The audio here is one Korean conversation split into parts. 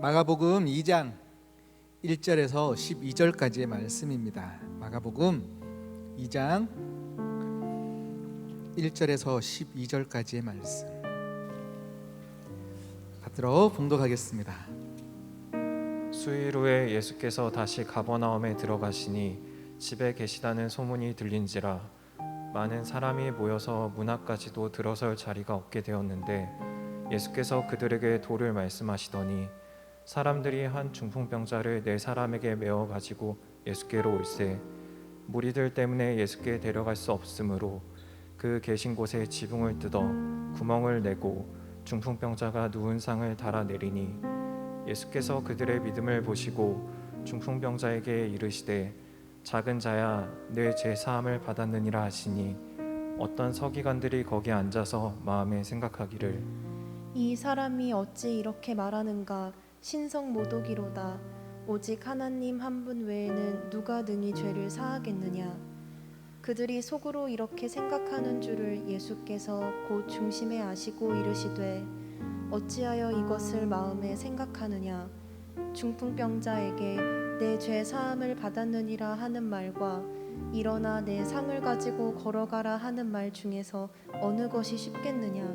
마가복음 2장 1절에서 12절까지의 말씀입니다. 마가복음 2장 1절에서 12절까지의 말씀 받들어 봉독하겠습니다. 수일 후에 예수께서 다시 가버나움에 들어가시니 집에 계시다는 소문이 들린지라 많은 사람이 모여서 문 앞까지도 들어설 자리가 없게 되었는데 예수께서 그들에게 도를 말씀하시더니 사람들이 한 중풍병자를 네 사람에게 메어 가지고 예수께로 올세 무리들 때문에 예수께 데려갈 수 없으므로 그 계신 곳에 지붕을 뜯어 구멍을 내고 중풍병자가 누운 상을 달아내리니 예수께서 그들의 믿음을 보시고 중풍병자에게 이르시되 작은 자야 내 죄 사함을 받았느니라 하시니 어떤 서기관들이 거기 앉아서 마음에 생각하기를 이 사람이 어찌 이렇게 말하는가 신성 모독이로다. 오직 하나님 한 분 외에는 누가 능히 죄를 사하겠느냐. 그들이 속으로 이렇게 생각하는 줄을 예수께서 곧 중심에 아시고 이르시되 어찌하여 이것을 마음에 생각하느냐. 중풍병자에게 내 죄 사함을 받았느니라 하는 말과 일어나 내 상을 가지고 걸어가라 하는 말 중에서 어느 것이 쉽겠느냐.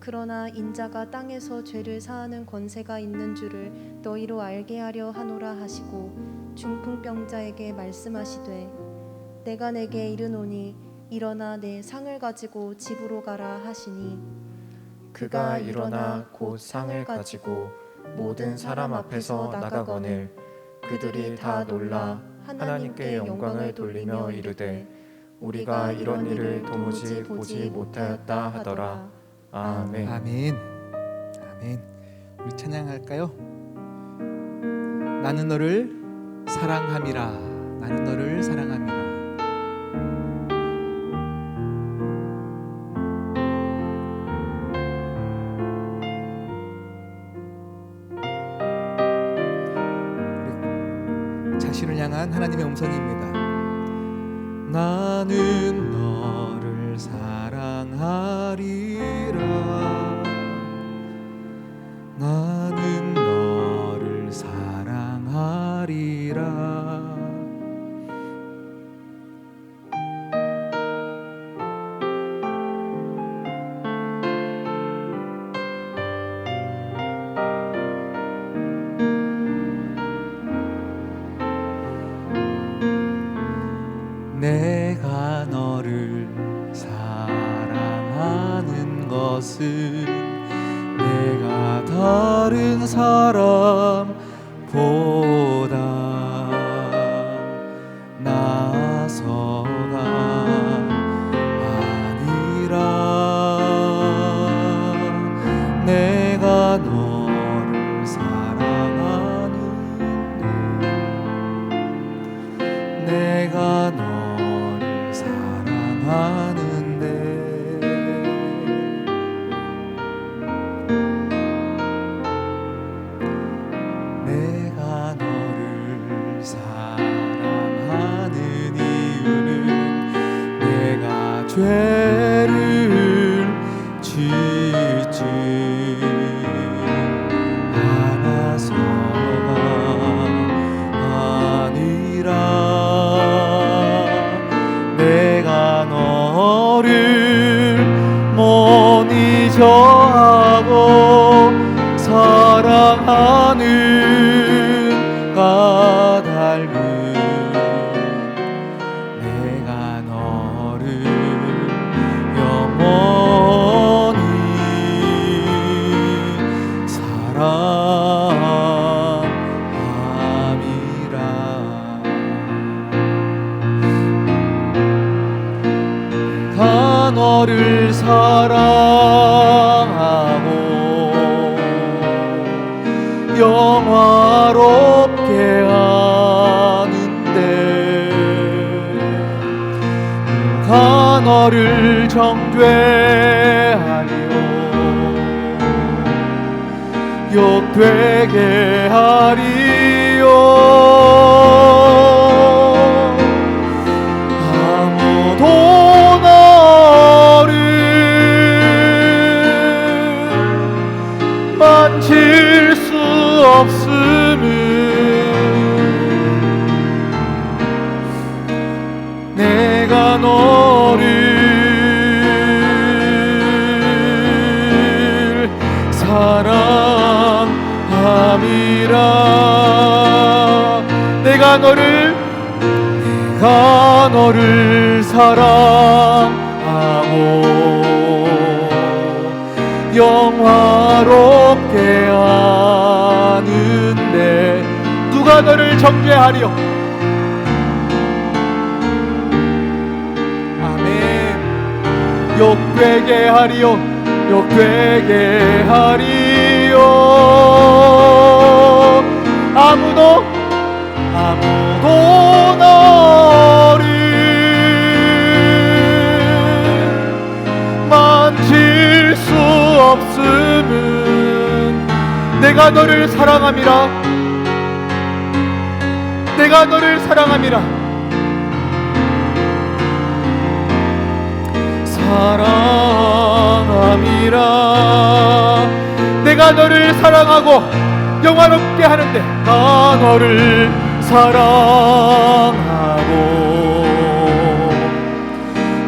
그러나 인자가 땅에서 죄를 사하는 권세가 있는 줄을 너희로 알게 하려 하노라 하시고 중풍병자에게 말씀하시되 내가 내게 이르노니 일어나 내 상을 가지고 집으로 가라 하시니 그가 일어나 곧 상을 가지고 모든 사람 앞에서 나가거늘 그들이 다 놀라 하나님께 영광을 돌리며 이르되 우리가 이런 일을 도무지 보지 못하였다 하더라. 아멘. 아멘. 아멘. 우리 찬양할까요? 나는 너를 사랑함이라. 나는 너를 사랑함이라. 우리 자신을 향한 하나님의 음성입니다. 나는 너를 사랑하리라. 나는 너를 사랑하리라. 내가 너를 사랑하는 것은 내가 다른 사람보다 나서가 아니라 내가 너를 사랑하는데 내가 너를 사랑하는데 내가 너를 사랑하는 이유는 내가 죄를 짓지 않아서가 아니라 내가 너를 머니 저하고 사랑하는 까닭은 내가 너를 영원히 사랑함이라. 내가 너를 사랑하고 영화롭게 하는데 누가 너를 정죄하리요 욕되게 하리요 아무도 너를 만질 수 없 내가 너를 사랑하고 영화롭게 하는데 누가 너를 정죄하리요? 아멘. 욕되게 하리요, 욕되게 하리요. 아무도 너를 만질 수 없음은 내가 너를 사랑함이라. 내가 너를 사랑함이라. 사랑함이라. 내가 너를 사랑하고 영화롭게 하는데 나 너를 사랑하고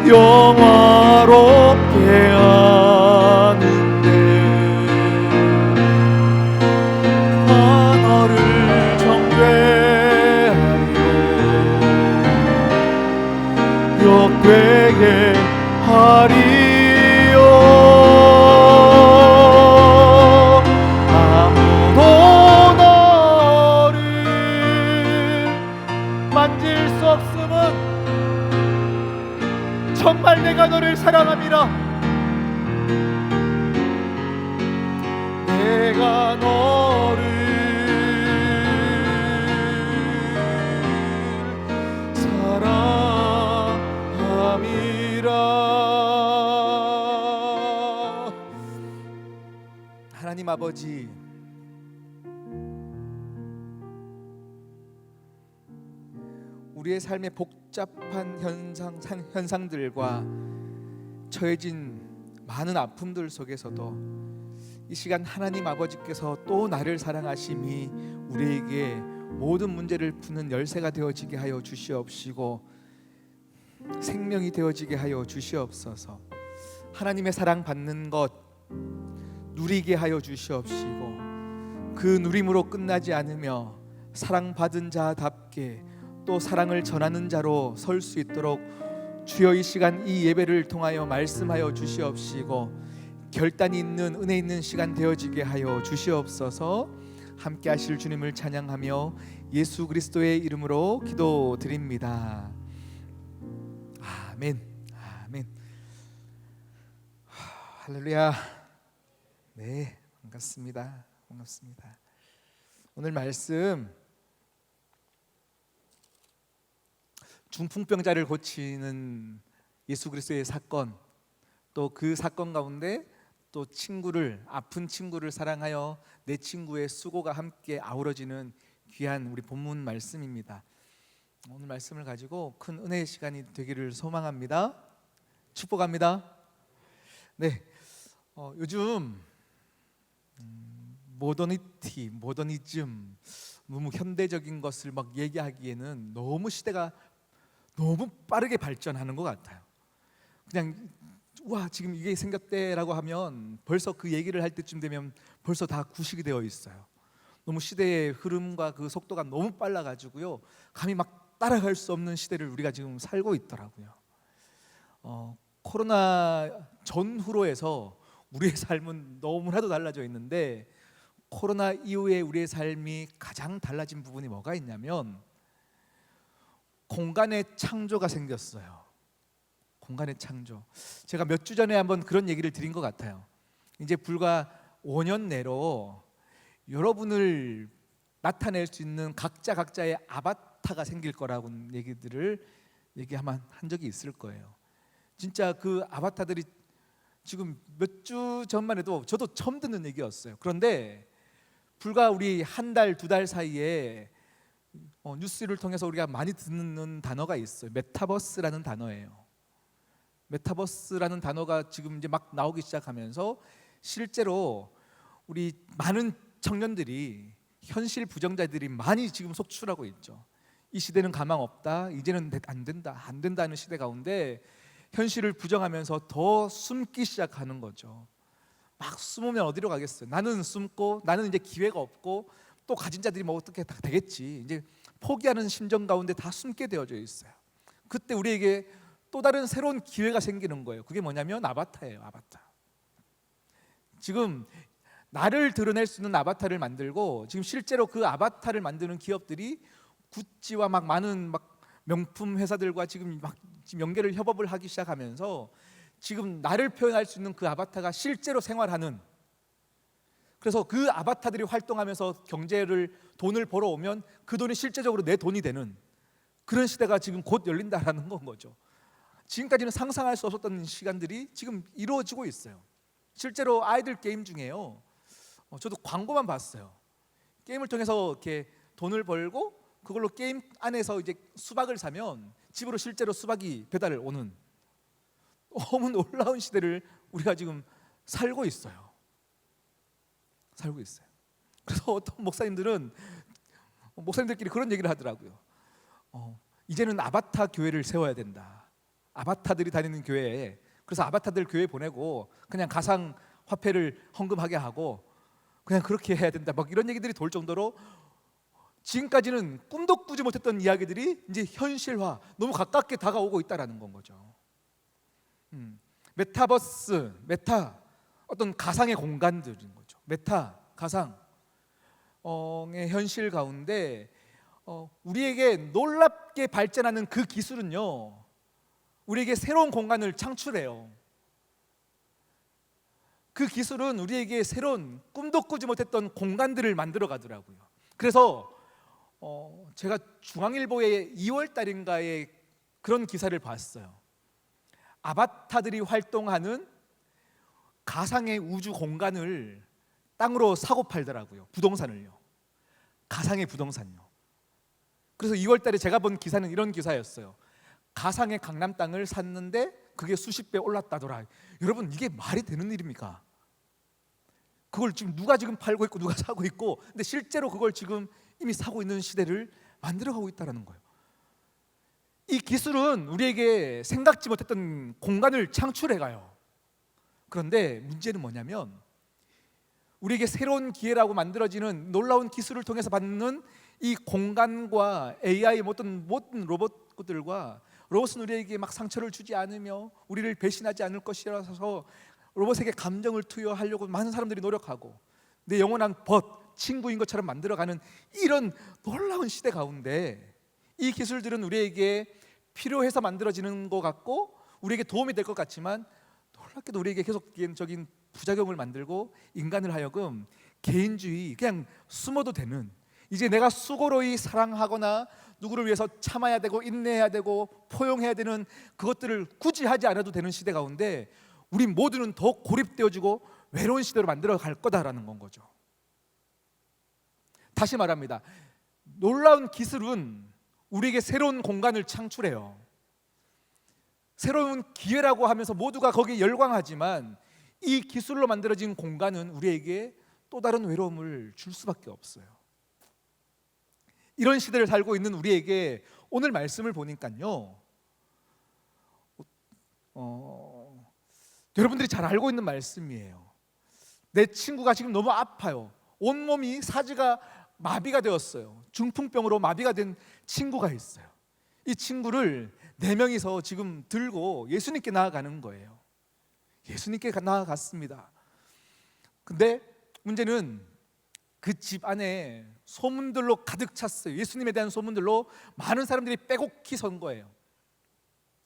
영화롭게 하는데 나 너를 정죄하리요, 욕되게 하리요. 아무도 너를 만질 수 없음은 정말 내가 너를 사랑함이라. 내가 너를 사랑함이라. 하나님 아버지, 우리의 삶의 복잡한 현상들과 처해진 많은 아픔들 속에서도 이 시간 하나님 아버지께서 또 나를 사랑하심이 우리에게 모든 문제를 푸는 열쇠가 되어지게 하여 주시옵시고 생명이 되어지게 하여 주시옵소서. 하나님의 사랑 받는 것 누리게 하여 주시옵시고 그 누림으로 끝나지 않으며 사랑받은 자답게 또 사랑을 전하는 자로 설 수 있도록 주여 이 시간 이 예배를 통하여 말씀하여 주시옵시고 결단이 있는 은혜 있는 시간 되어지게 하여 주시옵소서. 함께 하실 주님을 찬양하며 예수 그리스도의 이름으로 기도드립니다. 아멘. 아멘. 할렐루야. 네, 반갑습니다. 오늘 말씀 중풍병자를 고치는 예수 그리스도의 사건, 또 그 사건 가운데 또 아픈 친구를 사랑하여 내 친구의 수고가 함께 아우러지는 귀한 우리 본문 말씀입니다. 오늘 말씀을 가지고 큰 은혜의 시간이 되기를 소망합니다. 축복합니다. 네, 요즘 모더니즘, 너무 현대적인 것을 막 얘기하기에는 너무 시대가 너무 빠르게 발전하는 것 같아요. 그냥 와 지금 이게 생겼대라고 하면 벌써 그 얘기를 할 때쯤 되면 벌써 다 구식이 되어 있어요. 너무 시대의 흐름과 그 속도가 너무 빨라가지고요, 감히 막 따라갈 수 없는 시대를 우리가 지금 살고 있더라고요. 코로나 전후로 해서 우리의 삶은 너무나도 달라져 있는데 코로나 이후에 우리의 삶이 가장 달라진 부분이 뭐가 있냐면 공간의 창조가 생겼어요. 공간의 창조. 제가 몇 주 전에 한번 그런 얘기를 드린 것 같아요. 이제 불과 5년 내로 여러분을 나타낼 수 있는 각자의 아바타가 생길 거라고 얘기들을 한 적이 있을 거예요. 진짜 그 아바타들이 지금 몇 주 전만 해도 저도 처음 듣는 얘기였어요. 그런데 불과 우리 한 달, 두 달 사이에 뉴스를 통해서 우리가 많이 듣는 단어가 있어요. 메타버스라는 단어예요. 메타버스라는 단어가 지금 이제 막 나오기 시작하면서 실제로 우리 많은 청년들이, 현실 부정자들이 많이 지금 속출하고 있죠. 이 시대는 가망 없다, 이제는 안 된다는 시대 가운데 현실을 부정하면서 더 숨기 시작하는 거죠. 막 숨으면 어디로 가겠어요? 나는 숨고 나는 이제 기회가 없고 또 가진 자들이 뭐 어떻게 다 되겠지. 이제 포기하는 심정 가운데 다 숨게 되어져 있어요. 그때 우리에게 또 다른 새로운 기회가 생기는 거예요. 그게 뭐냐면 아바타예요. 아바타. 지금 나를 드러낼 수 있는 아바타를 만들고 지금 실제로 그 아바타를 만드는 기업들이 구찌와 막 많은 막 명품 회사들과 지금 연계를 협업을 하기 시작하면서 지금 나를 표현할 수 있는 그 아바타가 실제로 생활하는, 그래서 그 아바타들이 활동하면서 돈을 벌어오면 그 돈이 실제적으로 내 돈이 되는 그런 시대가 지금 곧 열린다라는 건 거죠. 지금까지는 상상할 수 없었던 시간들이 지금 이루어지고 있어요. 실제로 아이들 게임 중에요, 저도 광고만 봤어요. 게임을 통해서 이렇게 돈을 벌고 그걸로 게임 안에서 이제 수박을 사면 집으로 실제로 수박이 배달 오는 너무 놀라운 시대를 우리가 지금 살고 있어요. 살고 있어요. 그래서 어떤 목사님들끼리 그런 얘기를 하더라고요. 이제는 아바타 교회를 세워야 된다. 아바타들이 다니는 교회에, 그래서 아바타들 교회 보내고 그냥 가상 화폐를 헌금하게 하고 그냥 그렇게 해야 된다. 막 이런 얘기들이 돌 정도로 지금까지는 꿈도 꾸지 못했던 이야기들이 이제 현실화, 너무 가깝게 다가오고 있다라는 건 거죠. 메타버스, 어떤 가상의 공간들인 거죠. 메타, 가상의 현실 가운데 우리에게 놀랍게 발전하는 그 기술은요, 우리에게 새로운 공간을 창출해요. 그 기술은 우리에게 새로운 꿈도 꾸지 못했던 공간들을 만들어 가더라고요. 그래서 제가 중앙일보의 2월 달인가에 그런 기사를 봤어요. 아바타들이 활동하는 가상의 우주 공간을 땅으로 사고 팔더라고요. 부동산을요. 가상의 부동산요. 그래서 2월 달에 제가 본 기사는 이런 기사였어요. 가상의 강남 땅을 샀는데 그게 수십 배 올랐다더라. 여러분, 이게 말이 되는 일입니까? 그걸 지금 누가 지금 팔고 있고 누가 사고 있고, 근데 실제로 그걸 지금 이미 사고 있는 시대를 만들어가고 있다는 거예요. 이 기술은 우리에게 생각지 못했던 공간을 창출해가요. 그런데 문제는 뭐냐면 우리에게 새로운 기회라고 만들어지는 놀라운 기술을 통해서 받는 이 공간과 AI 모든 로봇들과, 로봇은 우리에게 막 상처를 주지 않으며 우리를 배신하지 않을 것이라서 로봇에게 감정을 투여하려고 많은 사람들이 노력하고 내 영원한 친구인 것처럼 만들어가는 이런 놀라운 시대 가운데 이 기술들은 우리에게 필요해서 만들어지는 것 같고 우리에게 도움이 될 것 같지만 놀랍게도 우리에게 계속적인 부작용을 만들고 인간을 하여금 개인주의, 그냥 숨어도 되는, 이제 내가 수고로이 사랑하거나 누구를 위해서 참아야 되고 인내해야 되고 포용해야 되는 그것들을 굳이 하지 않아도 되는 시대 가운데 우리 모두는 더 고립되어지고 외로운 시대로 만들어 갈 거다라는 건 거죠. 다시 말합니다. 놀라운 기술은 우리에게 새로운 공간을 창출해요. 새로운 기회라고 하면서 모두가 거기에 열광하지만 이 기술로 만들어진 공간은 우리에게 또 다른 외로움을 줄 수밖에 없어요. 이런 시대를 살고 있는 우리에게 오늘 말씀을 보니까요, 여러분들이 잘 알고 있는 말씀이에요. 내 친구가 지금 너무 아파요. 온몸이 사지가 마비가 되었어요. 중풍병으로 마비가 된 친구가 있어요. 이 친구를 4명이서 지금 들고 예수님께 나아가는 거예요. 예수님께 나아갔습니다. 근데 문제는 그 집 안에 소문들로 가득 찼어요. 예수님에 대한 소문들로 많은 사람들이 빼곡히 선 거예요.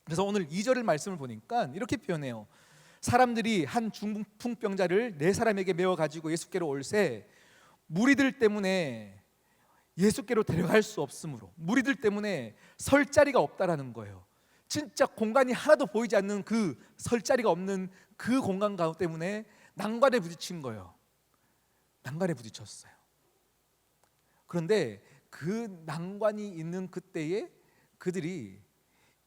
그래서 오늘 2절 말씀을 보니까 이렇게 표현해요. 사람들이 한 중풍병자를 4사람에게 메어 가지고 예수께로 올세 무리들 때문에 예수께로 데려갈 수 없으므로, 무리들 때문에 설 자리가 없다라는 거예요. 진짜 공간이 하나도 보이지 않는 그 설 자리가 없는 그 공간 때문에 난관에 부딪힌 거예요. 난관에 부딪혔어요. 그런데 그 난관이 있는 그때에 그들이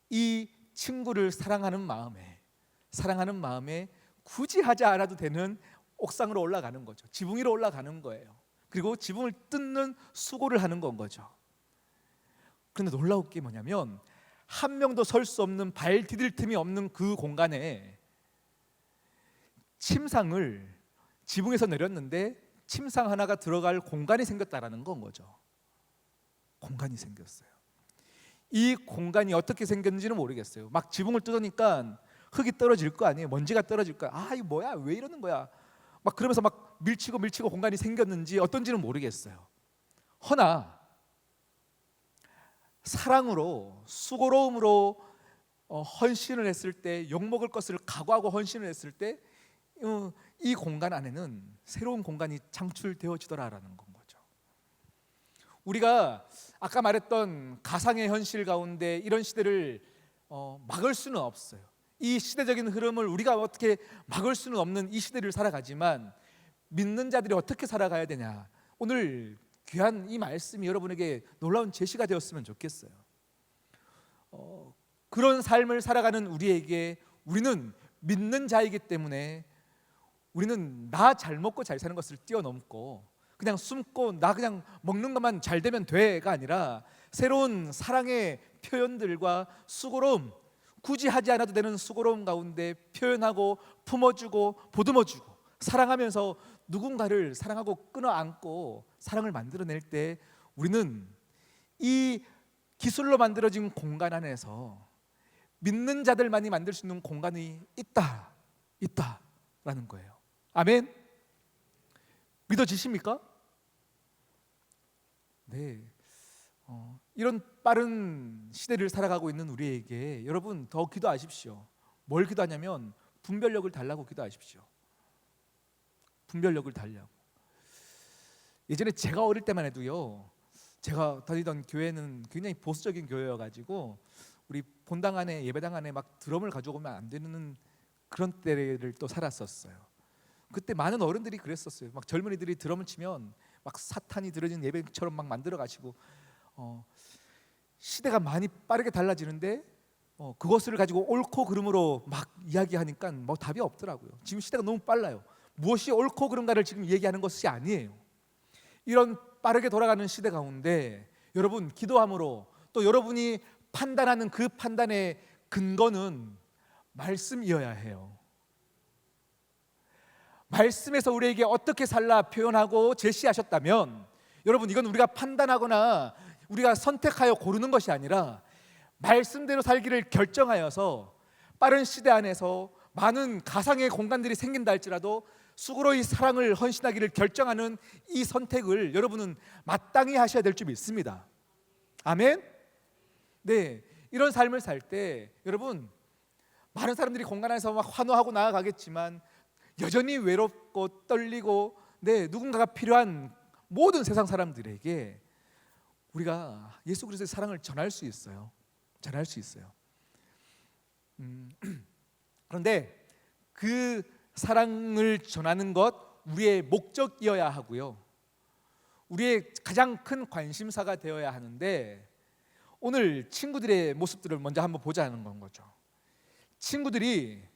이 친구를 사랑하는 마음에 굳이 하지 않아도 되는 옥상으로 올라가는 거죠. 지붕 위로 올라가는 거예요. 그리고 지붕을 뜯는 수고를 하는 건 거죠. 그런데 놀라운 게 뭐냐면 한 명도 설 수 없는, 발 디딜 틈이 없는 그 공간에 침상을 지붕에서 내렸는데 침상 하나가 들어갈 공간이 생겼다라는 건 거죠. 공간이 생겼어요. 이 공간이 어떻게 생겼는지는 모르겠어요. 막 지붕을 뜯으니까 흙이 떨어질 거 아니에요. 먼지가 떨어질 거야. 아, 이거 뭐야? 왜 이러는 거야? 막 그러면서 막 밀치고 공간이 생겼는지 어떤지는 모르겠어요. 허나 사랑으로, 수고로움으로 헌신을 했을 때, 욕먹을 것을 각오하고 헌신을 했을 때 이 공간 안에는 새로운 공간이 창출되어지더라라는 건 거죠. 우리가 아까 말했던 가상의 현실 가운데 이런 시대를 막을 수는 없어요. 이 시대적인 흐름을 우리가 어떻게 막을 수는 없는 이 시대를 살아가지만 믿는 자들이 어떻게 살아가야 되냐, 오늘 귀한 이 말씀이 여러분에게 놀라운 제시가 되었으면 좋겠어요. 그런 삶을 살아가는 우리에게, 우리는 믿는 자이기 때문에 우리는 나 잘 먹고 잘 사는 것을 뛰어넘고 그냥 숨고 나 그냥 먹는 것만 잘 되면 돼가 아니라 새로운 사랑의 표현들과 수고로움, 굳이 하지 않아도 되는 수고로움 가운데 표현하고 품어주고 보듬어주고 사랑하면서 누군가를 사랑하고 끊어안고 사랑을 만들어낼 때 우리는 이 기술로 만들어진 공간 안에서 믿는 자들만이 만들 수 있는 공간이 있다라는 거예요. 아멘. 믿어지십니까? 네. 이런 빠른 시대를 살아가고 있는 우리에게 여러분 더 기도하십시오. 뭘 기도하냐면 분별력을 달라고 기도하십시오. 분별력을 달라고. 예전에 제가 어릴 때만 해도요, 제가 다니던 교회는 굉장히 보수적인 교회여가지고 우리 본당 안에, 예배당 안에 막 드럼을 가져오면 안 되는 그런 때를 또 살았었어요. 그때 많은 어른들이 그랬었어요. 막 젊은이들이 드럼을 치면 막 사탄이 들어진 예배처럼 막 만들어 가시고 시대가 많이 빠르게 달라지는데 그것을 가지고 옳고 그름으로 막 이야기하니까 뭐 답이 없더라고요. 지금 시대가 너무 빨라요. 무엇이 옳고 그름가를 지금 얘기하는 것이 아니에요. 이런 빠르게 돌아가는 시대 가운데 여러분 기도함으로 또 여러분이 판단하는 그 판단의 근거는 말씀이어야 해요. 말씀에서 우리에게 어떻게 살라 표현하고 제시하셨다면 여러분 이건 우리가 판단하거나 우리가 선택하여 고르는 것이 아니라 말씀대로 살기를 결정하여서 빠른 시대 안에서 많은 가상의 공간들이 생긴다 할지라도 수고로이 사랑을 헌신하기를 결정하는 이 선택을 여러분은 마땅히 하셔야 될 줄 믿습니다. 아멘. 네, 이런 삶을 살 때 여러분 많은 사람들이 공간 안에서 막 환호하고 나아가겠지만 여전히 외롭고 떨리고 누군가가 필요한 모든 세상 사람들에게 우리가 예수 그리스도의 사랑을 전할 수 있어요. 전할 수 있어요. 그런데 그 사랑을 전하는 것 우리의 목적이어야 하고요, 우리의 가장 큰 관심사가 되어야 하는데 오늘 친구들의 모습들을 먼저 한번 보자는 건 거죠. 친구들이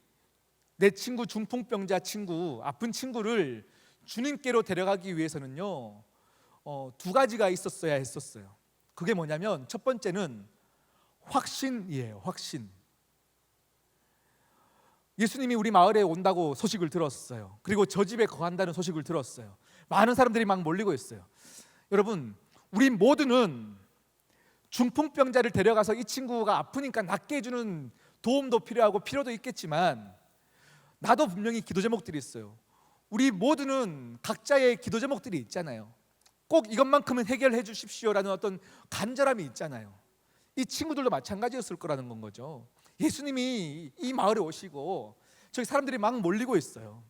내 친구 중풍병자 친구, 아픈 친구를 주님께로 데려가기 위해서는요 두 가지가 있었어야 했었어요. 그게 뭐냐면 첫 번째는 확신이에요. 확신. 예수님이 우리 마을에 온다고 소식을 들었어요. 그리고 저 집에 거한다는 소식을 들었어요. 많은 사람들이 막 몰리고 있어요. 여러분 우리 모두는 중풍병자를 데려가서 이 친구가 아프니까 낫게 해주는 도움도 필요하고 필요도 있겠지만 나도 분명히 기도 제목들이 있어요. 우리 모두는 각자의 기도 제목들이 있잖아요. 꼭 이것만큼은 해결해 주십시오라는 어떤 간절함이 있잖아요. 이 친구들도 마찬가지였을 거라는 건 거죠. 예수님이 이 마을에 오시고 저기 사람들이 막 몰리고 있어요.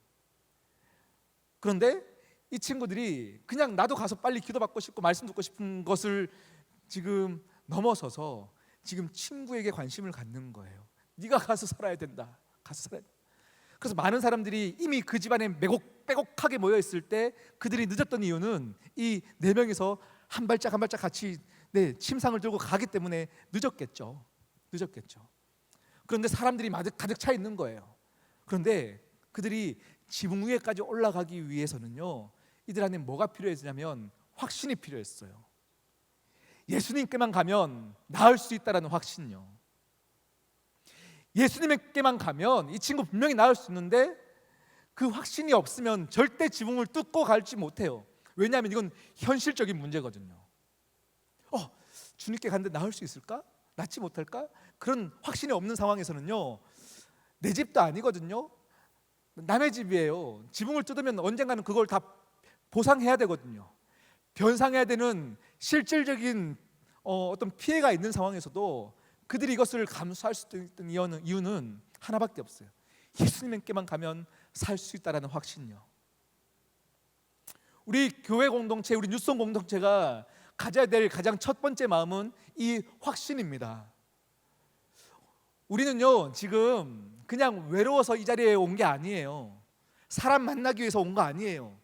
그런데 이 친구들이 그냥 나도 가서 빨리 기도받고 싶고 말씀 듣고 싶은 것을 지금 넘어서서 지금 친구에게 관심을 갖는 거예요. 네가 가서 살아야 된다. 가서 살아야 된다. 그래서 많은 사람들이 이미 그 집안에 빼곡하게 모여 있을 때 그들이 늦었던 이유는 이 네 명이서 한 발짝 한 발짝 같이 침상을 들고 가기 때문에 늦었겠죠. 그런데 사람들이 가득 차 있는 거예요. 그런데 그들이 지붕 위에까지 올라가기 위해서는요 이들 안에 뭐가 필요했냐면 확신이 필요했어요. 예수님께만 가면 나을 수 있다라는 확신요. 예수님께만 가면 이 친구 분명히 나을 수 있는데 그 확신이 없으면 절대 지붕을 뚫고 갈지 못해요. 왜냐하면 이건 현실적인 문제거든요. 주님께 갔는데 나을 수 있을까? 낫지 못할까? 그런 확신이 없는 상황에서는요, 내 집도 아니거든요. 남의 집이에요. 지붕을 뜯으면 언젠가는 그걸 다 보상해야 되거든요. 변상해야 되는 실질적인 어떤 피해가 있는 상황에서도 그들이 이것을 감수할 수 있던 이유는 하나밖에 없어요. 예수님께만 가면 살 수 있다라는 확신이요. 우리 교회 공동체, 우리 뉴스송 공동체가 가져야 될 가장 첫 번째 마음은 이 확신입니다. 우리는요, 지금 그냥 외로워서 이 자리에 온 게 아니에요. 사람 만나기 위해서 온 거 아니에요.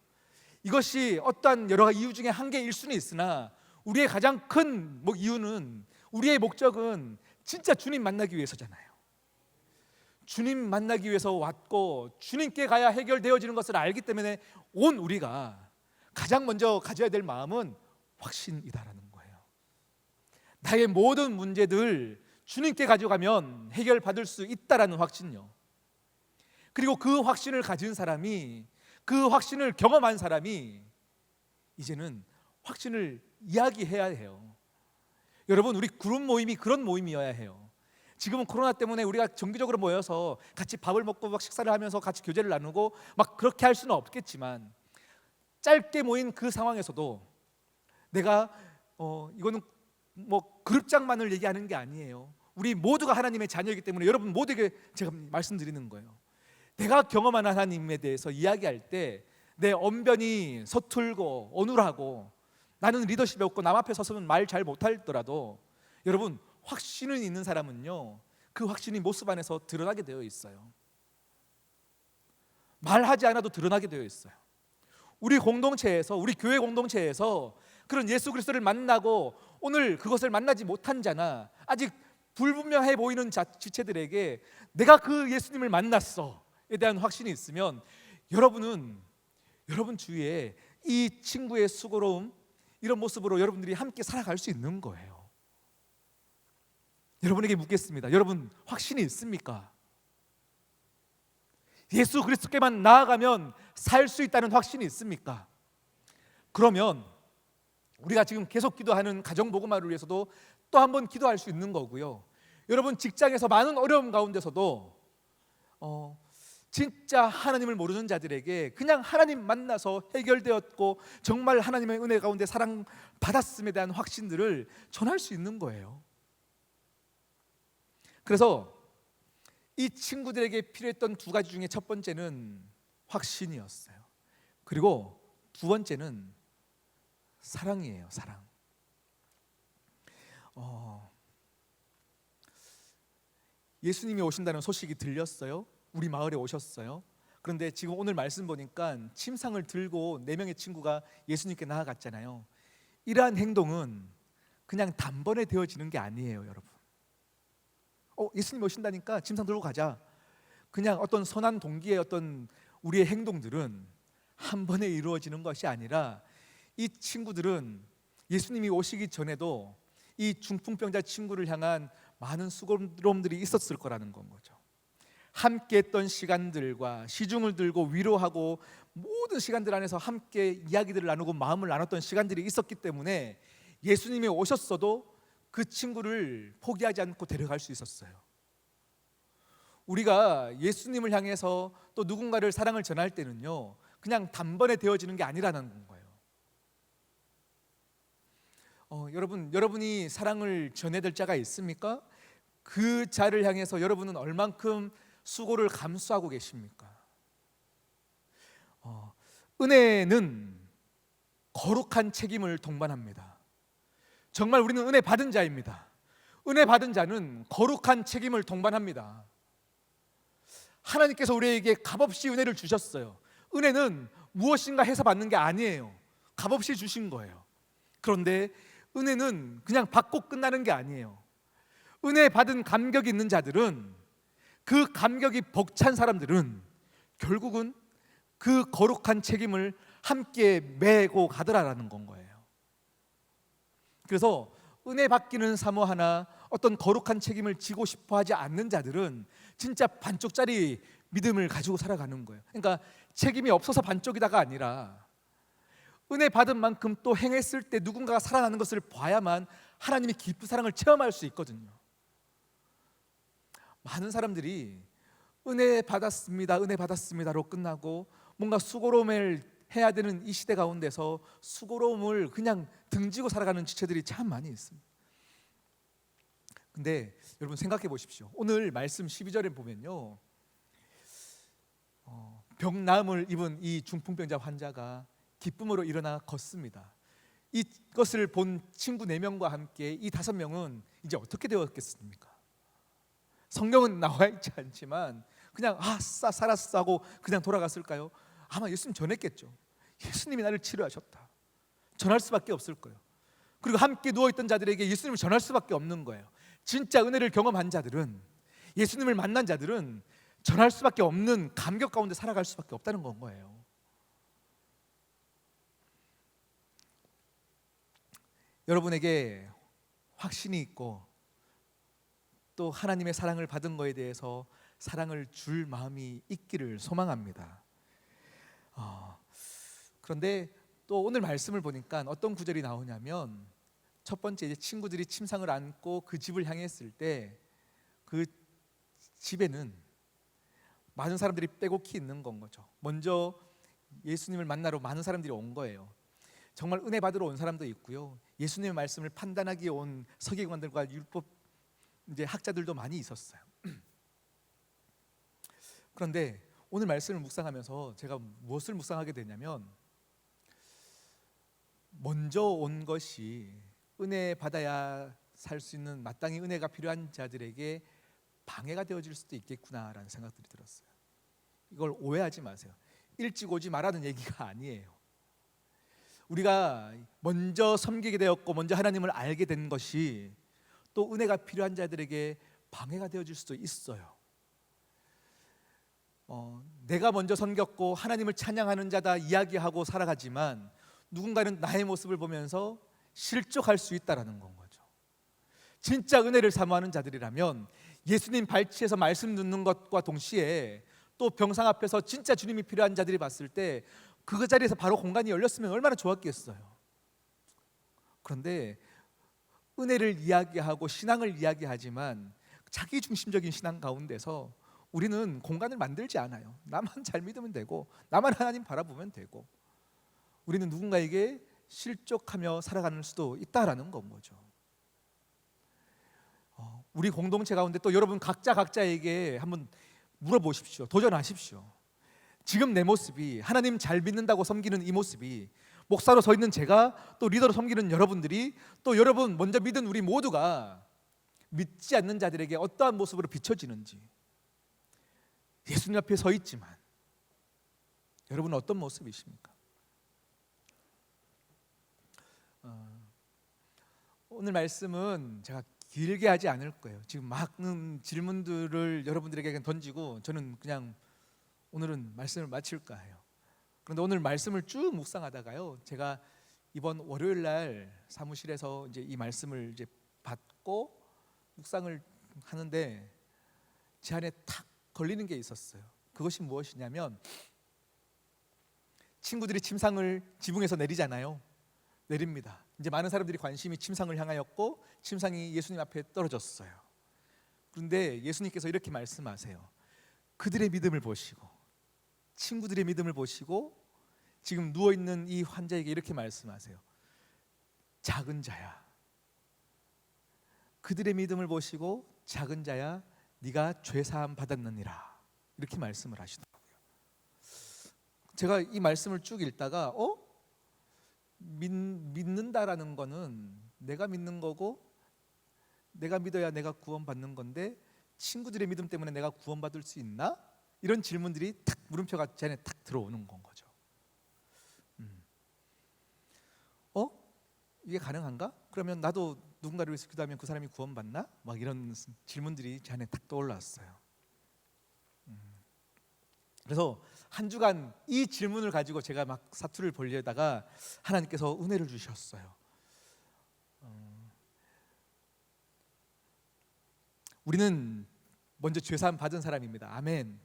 이것이 어떠한 여러 가지 이유 중에 한 개일 수는 있으나 우리의 가장 큰 이유는, 우리의 목적은 진짜 주님 만나기 위해서잖아요. 주님 만나기 위해서 왔고 주님께 가야 해결되어지는 것을 알기 때문에 온 우리가 가장 먼저 가져야 될 마음은 확신이다라는 거예요. 나의 모든 문제들 주님께 가져가면 해결받을 수 있다라는 확신요. 그리고 그 확신을 가진 사람이, 그 확신을 경험한 사람이 이제는 확신을 이야기해야 해요. 여러분, 우리 그룹 모임이 그런 모임이어야 해요. 지금은 코로나 때문에 우리가 정기적으로 모여서 같이 밥을 먹고 막 식사를 하면서 같이 교제를 나누고 막 그렇게 할 수는 없겠지만, 짧게 모인 그 상황에서도 내가 이거는 그룹장만을 얘기하는 게 아니에요. 우리 모두가 하나님의 자녀이기 때문에 여러분 모두에게 제가 말씀드리는 거예요. 내가 경험한 하나님에 대해서 이야기할 때 내 언변이 서툴고 어눌하고 나는 리더십이 없고 남 앞에 서서는 말 잘 못하더라도, 여러분, 확신은 있는 사람은요, 그 확신이 모습 안에서 드러나게 되어 있어요. 말하지 않아도 드러나게 되어 있어요. 우리 공동체에서, 우리 교회 공동체에서 그런 예수 그리스도를 만나고 오늘 그것을 만나지 못한 자나 아직 불분명해 보이는 지체들에게 내가 그 예수님을 만났어에 대한 확신이 있으면 여러분 주위에 이 친구의 수고로움, 이런 모습으로 여러분들이 함께 살아갈 수 있는 거예요. 여러분에게 묻겠습니다. 여러분 확신이 있습니까? 예수 그리스도께만 나아가면 살 수 있다는 확신이 있습니까? 그러면 우리가 지금 계속 기도하는 가정복음화를 위해서도 또 한 번 기도할 수 있는 거고요. 여러분 직장에서 많은 어려움 가운데서도 진짜 하나님을 모르는 자들에게 그냥 하나님 만나서 해결되었고 정말 하나님의 은혜 가운데 사랑받았음에 대한 확신들을 전할 수 있는 거예요. 그래서 이 친구들에게 필요했던 두 가지 중에 첫 번째는 확신이었어요. 그리고 두 번째는 사랑이에요. 사랑. 예수님이 오신다는 소식이 들렸어요. 우리 마을에 오셨어요. 그런데 지금 오늘 말씀 보니까 침상을 들고 4명의 친구가 예수님께 나아갔잖아요. 이러한 행동은 그냥 단번에 되어지는 게 아니에요, 여러분. 예수님 오신다니까 침상 들고 가자. 그냥 어떤 선한 동기의 어떤 우리의 행동들은 한 번에 이루어지는 것이 아니라, 이 친구들은 예수님이 오시기 전에도 이 중풍병자 친구를 향한 많은 수고로움들이 있었을 거라는 건 거죠. 함께 했던 시간들과 시중을 들고 위로하고 모든 시간들 안에서 함께 이야기들을 나누고 마음을 나눴던 시간들이 있었기 때문에 예수님이 오셨어도 그 친구를 포기하지 않고 데려갈 수 있었어요. 우리가 예수님을 향해서 또 누군가를 사랑을 전할 때는요, 그냥 단번에 되어지는 게 아니라는 거예요. 여러분이 사랑을 전해야 될 자가 있습니까? 그 자를 향해서 여러분은 얼만큼 수고를 감수하고 계십니까? 은혜는 거룩한 책임을 동반합니다. 정말 우리는 은혜 받은 자입니다. 은혜 받은 자는 거룩한 책임을 동반합니다. 하나님께서 우리에게 값없이 은혜를 주셨어요. 은혜는 무엇인가 해서 받는 게 아니에요. 값없이 주신 거예요. 그런데 은혜는 그냥 받고 끝나는 게 아니에요. 은혜 받은 감격이 있는 자들은, 그 감격이 벅찬 사람들은 결국은 그 거룩한 책임을 함께 메고 가더라라는 건 거예요. 그래서 은혜 받기는 사모하나 어떤 거룩한 책임을 지고 싶어 하지 않는 자들은 진짜 반쪽짜리 믿음을 가지고 살아가는 거예요. 그러니까 책임이 없어서 반쪽이다가 아니라 은혜 받은 만큼 또 행했을 때 누군가가 살아나는 것을 봐야만 하나님의 깊은 사랑을 체험할 수 있거든요. 많은 사람들이 은혜 받았습니다, 은혜 받았습니다로 끝나고 뭔가 수고로움을 해야 되는 이 시대 가운데서 수고로움을 그냥 등지고 살아가는 지체들이 참 많이 있습니다. 근데 여러분 생각해 보십시오. 오늘 말씀 12절에 보면요, 병나음을 입은 이 중풍병자 환자가 기쁨으로 일어나 걷습니다. 이것을 본 친구 4명과 함께 이 5명은 이제 어떻게 되었겠습니까? 성경은 나와 있지 않지만 그냥 아싸 살았어 하고 그냥 돌아갔을까요? 아마 예수님 전했겠죠. 예수님이 나를 치료하셨다, 전할 수밖에 없을 거예요. 그리고 함께 누워있던 자들에게 예수님을 전할 수밖에 없는 거예요. 진짜 은혜를 경험한 자들은, 예수님을 만난 자들은 전할 수밖에 없는 감격 가운데 살아갈 수밖에 없다는 건 거예요. 여러분에게 확신이 있고 또 하나님의 사랑을 받은 거에 대해서 사랑을 줄 마음이 있기를 소망합니다. 그런데 또 오늘 말씀을 보니까 어떤 구절이 나오냐면, 첫 번째 이제 친구들이 침상을 안고 그 집을 향했을 때 그 집에는 많은 사람들이 빼곡히 있는 건 거죠. 먼저 예수님을 만나러 많은 사람들이 온 거예요. 정말 은혜 받으러 온 사람도 있고요, 예수님의 말씀을 판단하기 온 서기관들과 율법 이제 학자들도 많이 있었어요. 그런데 오늘 말씀을 묵상하면서 제가 무엇을 묵상하게 되냐면, 먼저 온 것이 은혜 받아야 살 수 있는, 마땅히 은혜가 필요한 자들에게 방해가 되어질 수도 있겠구나라는 생각들이 들었어요. 이걸 오해하지 마세요. 일찍 오지 말라는 얘기가 아니에요. 우리가 먼저 섬기게 되었고 먼저 하나님을 알게 된 것이 또 은혜가 필요한 자들에게 방해가 되어질 수도 있어요. 내가 먼저 섬겼고 하나님을 찬양하는 자다 이야기하고 살아가지만 누군가는 나의 모습을 보면서 실족할 수 있다라는 건 거죠. 진짜 은혜를 사모하는 자들이라면 예수님 발치에서 말씀 듣는 것과 동시에 또 병상 앞에서 진짜 주님이 필요한 자들이 봤을 때 그 자리에서 바로 공간이 열렸으면 얼마나 좋았겠어요. 그런데 은혜를 이야기하고 신앙을 이야기하지만 자기 중심적인 신앙 가운데서 우리는 공간을 만들지 않아요. 나만 잘 믿으면 되고 나만 하나님 바라보면 되고, 우리는 누군가에게 실족하며 살아가는 수도 있다라는 건 거죠. 우리 공동체 가운데 또 여러분 각자에게 한번 물어보십시오. 도전하십시오. 지금 내 모습이, 하나님 잘 믿는다고 섬기는 이 모습이, 목사로 서 있는 제가, 또 리더로 섬기는 여러분들이, 또 여러분 먼저 믿은 우리 모두가 믿지 않는 자들에게 어떠한 모습으로 비춰지는지, 예수님 앞에 서 있지만 여러분은 어떤 모습이십니까? 오늘 말씀은 제가 길게 하지 않을 거예요. 지금 많은 질문들을 여러분들에게 던지고 저는 그냥 오늘은 말씀을 마칠까 해요. 그런데 오늘 말씀을 쭉 묵상하다가요, 제가 이번 월요일 날 사무실에서 이제 이 말씀을 이제 받고 묵상을 하는데 제 안에 탁 걸리는 게 있었어요. 그것이 무엇이냐면, 친구들이 침상을 지붕에서 내리잖아요. 내립니다. 이제 많은 사람들이 관심이 침상을 향하였고 침상이 예수님 앞에 떨어졌어요. 그런데 예수님께서 이렇게 말씀하세요. 그들의 믿음을 보시고, 친구들의 믿음을 보시고 지금 누워있는 이 환자에게 이렇게 말씀하세요. 작은 자야, 그들의 믿음을 보시고 작은 자야, 네가 죄사함 받았느니라, 이렇게 말씀을 하시더라고요. 제가 이 말씀을 쭉 읽다가 믿는다라는 거는 내가 믿는 거고, 내가 믿어야 내가 구원받는 건데 친구들의 믿음 때문에 내가 구원받을 수 있나? 이런 질문들이 탁 물음표가 제 안에 탁 들어오는 건 거죠. 이게 가능한가? 그러면 나도 누군가를 위해서 기도하면 그 사람이 구원받나? 막 이런 질문들이 제 안에 탁 떠올랐어요. 그래서 한 주간 이 질문을 가지고 제가 막 사투를 벌리다가 하나님께서 은혜를 주셨어요. 우리는 먼저 죄사함 받은 사람입니다. 아멘.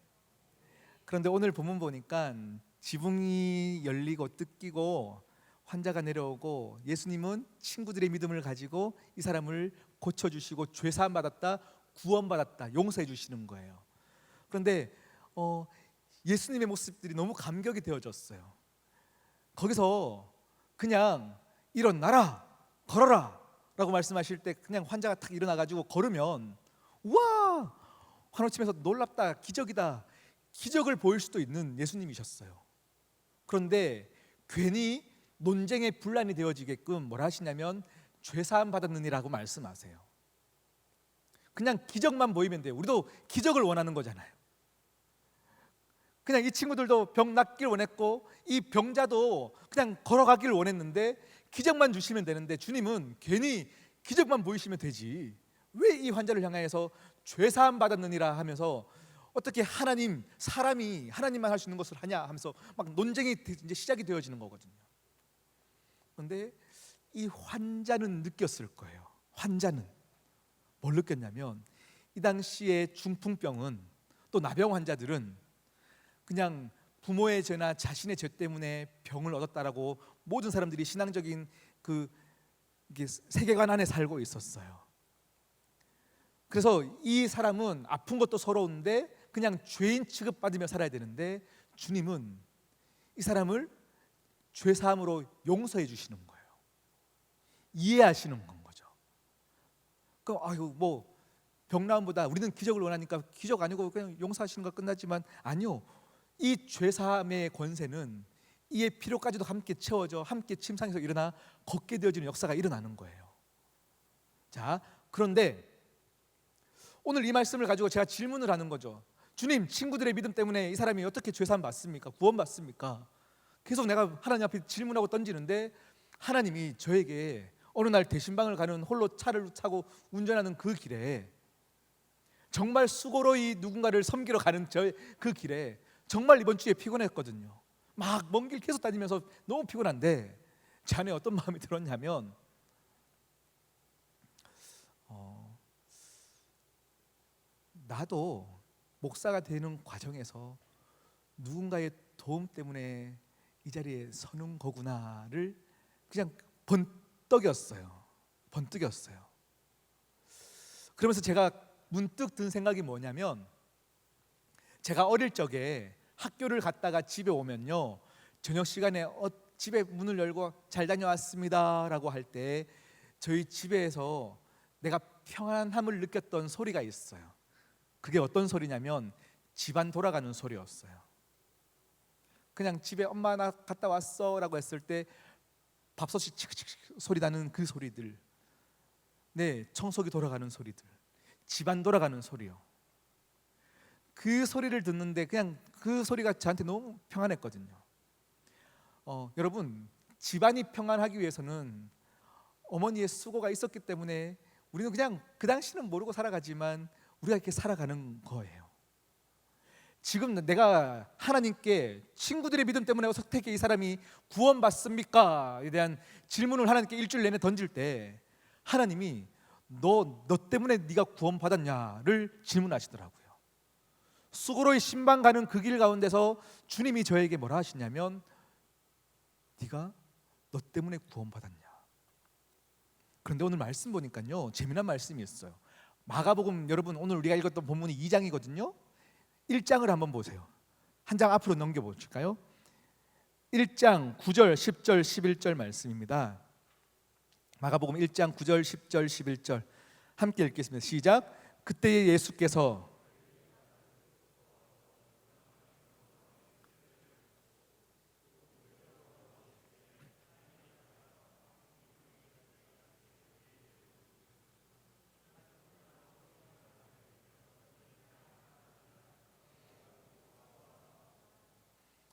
그런데 오늘 본문 보니까 지붕이 열리고 뜯기고 환자가 내려오고 예수님은 친구들의 믿음을 가지고 이 사람을 고쳐주시고 죄사함 받았다, 구원받았다, 용서해 주시는 거예요. 그런데 예수님의 모습들이 너무 감격이 되어졌어요. 거기서 그냥 일어나라, 걸어라 라고 말씀하실 때 그냥 환자가 탁 일어나가지고 걸으면 우와, 환호치면서 놀랍다, 기적이다, 기적을 보일 수도 있는 예수님이셨어요. 그런데 괜히 논쟁의 분란이 되어지게끔 뭐라 하시냐면 죄사함 받았느니라고 말씀하세요. 그냥 기적만 보이면 돼요. 우리도 기적을 원하는 거잖아요. 그냥 이 친구들도 병 낫길 원했고 이 병자도 그냥 걸어가길 원했는데 기적만 주시면 되는데 주님은 괜히 기적만 보이시면 되지 왜 이 환자를 향해서 죄사함 받았느니라 하면서 어떻게 하나님, 사람이 하나님만 할 수 있는 것을 하냐 하면서 막 논쟁이 이제 시작이 되어지는 거거든요. 그런데 이 환자는 느꼈을 거예요. 환자는 뭘 느꼈냐면 이 당시에 중풍병은 또 나병 환자들은 그냥 부모의 죄나 자신의 죄 때문에 병을 얻었다라고 모든 사람들이 신앙적인 그 세계관 안에 살고 있었어요. 그래서 이 사람은 아픈 것도 서러운데 그냥 죄인 취급받으며 살아야 되는데 주님은 이 사람을 죄사함으로 용서해 주시는 거예요. 이해하시는 건 거죠. 아유 뭐 병나음보다 우리는 기적을 원하니까 기적 아니고 그냥 용서하시는 거 끝나지만 아니요. 이 죄사함의 권세는 이의 피로까지도 함께 채워져 함께 침상에서 일어나 걷게 되어지는 역사가 일어나는 거예요. 자, 그런데 오늘 이 말씀을 가지고 제가 질문을 하는 거죠. 주님, 친구들의 믿음 때문에 이 사람이 어떻게 죄사함 받습니까? 구원 받습니까? 계속 내가 하나님 앞에 질문하고 던지는데 하나님이 저에게 어느 날 대신방을 가는 홀로 차를 타고 운전하는 그 길에 정말 수고로이 누군가를 섬기러 가는 그 길에 정말 이번 주에 피곤했거든요. 막 먼 길 계속 다니면서 너무 피곤한데 제 안에 어떤 마음이 들었냐면 나도 목사가 되는 과정에서 누군가의 도움 때문에 이 자리에 서는 거구나를 그냥 번뜩였어요. 그러면서 제가 문득 든 생각이 뭐냐면 제가 어릴 적에 학교를 갔다가 집에 오면요 저녁 시간에 집에 문을 열고 잘 다녀왔습니다라고 할 때 저희 집에서 내가 평안함을 느꼈던 소리가 있어요. 그게 어떤 소리냐면 집안 돌아가는 소리였어요. 그냥 집에 엄마 나 갔다 왔어 라고 했을 때 밥솥이 칙칙 소리 나는 그 소리들, 네, 청소기 돌아가는 소리들, 집안 돌아가는 소리요. 그 소리를 듣는데 그냥 그 소리가 저한테 너무 평안했거든요. 여러분, 집안이 평안하기 위해서는 어머니의 수고가 있었기 때문에 우리는 그냥 그 당시는 모르고 살아가지만 우리가 이렇게 살아가는 거예요. 지금 내가 하나님께 친구들의 믿음 때문에 어떻게 이 사람이 구원받습니까? 에 대한 질문을 하나님께 일주일 내내 던질 때 하나님이 너 때문에 네가 구원받았냐를 질문하시더라고요. 수고로이 신방 가는 그 길 가운데서 주님이 저에게 뭐라 하시냐면 네가 너 때문에 구원받았냐. 그런데 오늘 말씀 보니까요 재미난 말씀이 있어요. 마가복음, 여러분 오늘 우리가 읽었던 본문이 2장이거든요 1장을 한번 보세요. 한 장 앞으로 넘겨보실까요? 1장 9절, 10절, 11절 말씀입니다. 마가복음 1장 9절, 10절, 11절 함께 읽겠습니다. 시작. 그때 예수께서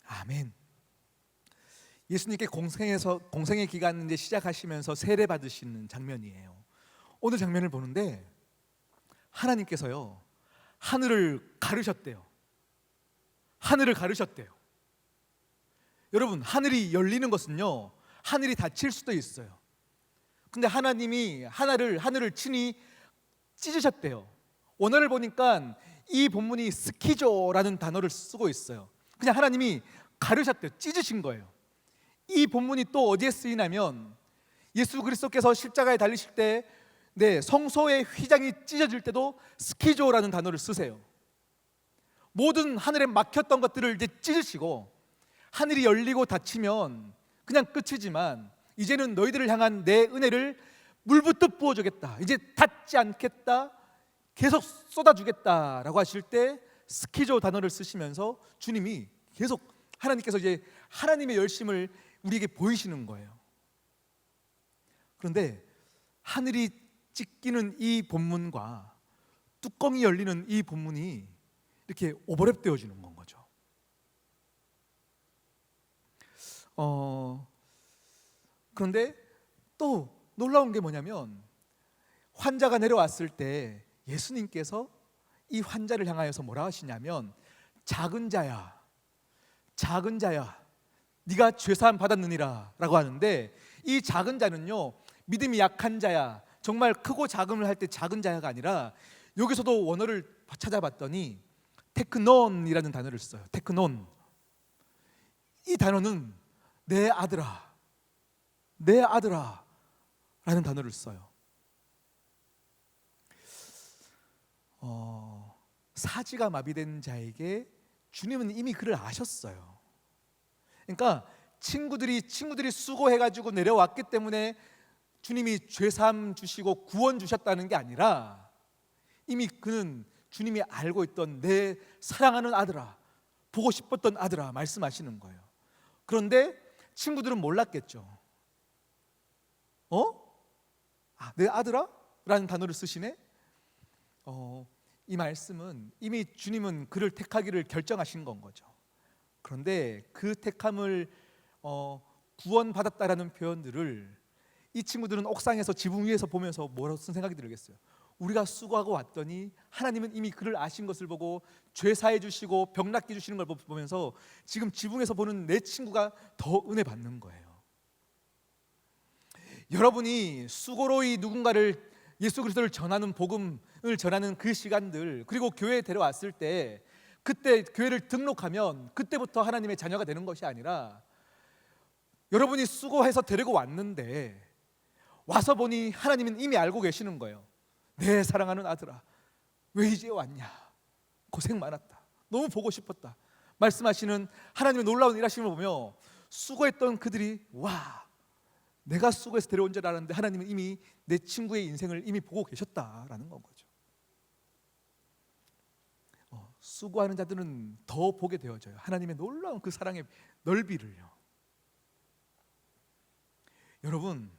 아멘. 예수님께 공생의 기간 이제 시작하시면서 세례 받으시는 장면이에요. 오늘 장면을 보는데 하나님께서요 하늘을 가르셨대요. 여러분, 하늘이 열리는 것은요 하늘이 닫힐 수도 있어요. 근데 하나님이 하늘을 친히 찢으셨대요. 원어를 보니까 이 본문이 스키조라는 단어를 쓰고 있어요. 그냥 하나님이 가르셨대요. 찢으신 거예요. 이 본문이 또 어디에 쓰이냐면 예수 그리스도께서 십자가에 달리실 때 성소의 휘장이 찢어질 때도 스키조라는 단어를 쓰세요. 모든 하늘에 막혔던 것들을 이제 찢으시고 하늘이 열리고 닫히면 그냥 끝이지만 이제는 너희들을 향한 내 은혜를 물붓듯 부어주겠다. 이제 닫지 않겠다. 계속 쏟아주겠다라고 하실 때 스키조 단어를 쓰시면서 주님이 계속 하나님께서 이제 하나님의 열심을 우리에게 보이시는 거예요. 그런데 하늘이 찢기는 이 본문과 뚜껑이 열리는 이 본문이 이렇게 오버랩되어지는 건 거죠. 그런데 또 놀라운 게 뭐냐면 환자가 내려왔을 때 예수님께서 이 환자를 향하여서 뭐라 하시냐면 작은 자야 네가 죄사함 받았느니라 라고 하는데 이 작은 자는요 믿음이 약한 자야, 정말 크고 작음을 할 때 작은 자야가 아니라 여기서도 원어를 찾아봤더니 테크논이라는 단어를 써요. 테크논. 이 단어는 내 아들아 라는 단어를 써요. 사지가 마비된 자에게 주님은 이미 그를 아셨어요. 그러니까 친구들이 수고해가지고 내려왔기 때문에 주님이 죄사함 주시고 구원 주셨다는 게 아니라 이미 그는 주님이 알고 있던 내 사랑하는 아들아, 보고 싶었던 아들아 말씀하시는 거예요. 그런데 친구들은 몰랐겠죠. 내 아들아? 라는 단어를 쓰시네. 이 말씀은 이미 주님은 그를 택하기를 결정하신 건 거죠. 그런데 그 택함을 구원받았다라는 표현들을 이 친구들은 옥상에서 지붕 위에서 보면서 무슨 생각이 들겠어요? 우리가 수고하고 왔더니 하나님은 이미 그를 아신 것을 보고 죄 사해 주시고 병 낫게 주시는 걸 보면서 지금 지붕에서 보는 내 친구가 더 은혜 받는 거예요. 여러분이 수고로이 누군가를 예수 그리스도를 전하는 복음을 전하는 그 시간들, 그리고 교회에 데려왔을 때 그때 교회를 등록하면 그때부터 하나님의 자녀가 되는 것이 아니라 여러분이 수고해서 데리고 왔는데 와서 보니 하나님은 이미 알고 계시는 거예요. 내 사랑하는 아들아, 왜 이제 왔냐? 고생 많았다. 너무 보고 싶었다. 말씀하시는 하나님의 놀라운 일하심을 보며 수고했던 그들이 내가 수고해서 데려온 줄 알았는데 하나님은 이미 내 친구의 인생을 이미 보고 계셨다라는 건 거죠. 수고하는 자들은 더 보게 되어져요. 하나님의 놀라운 그 사랑의 넓이를요. 여러분,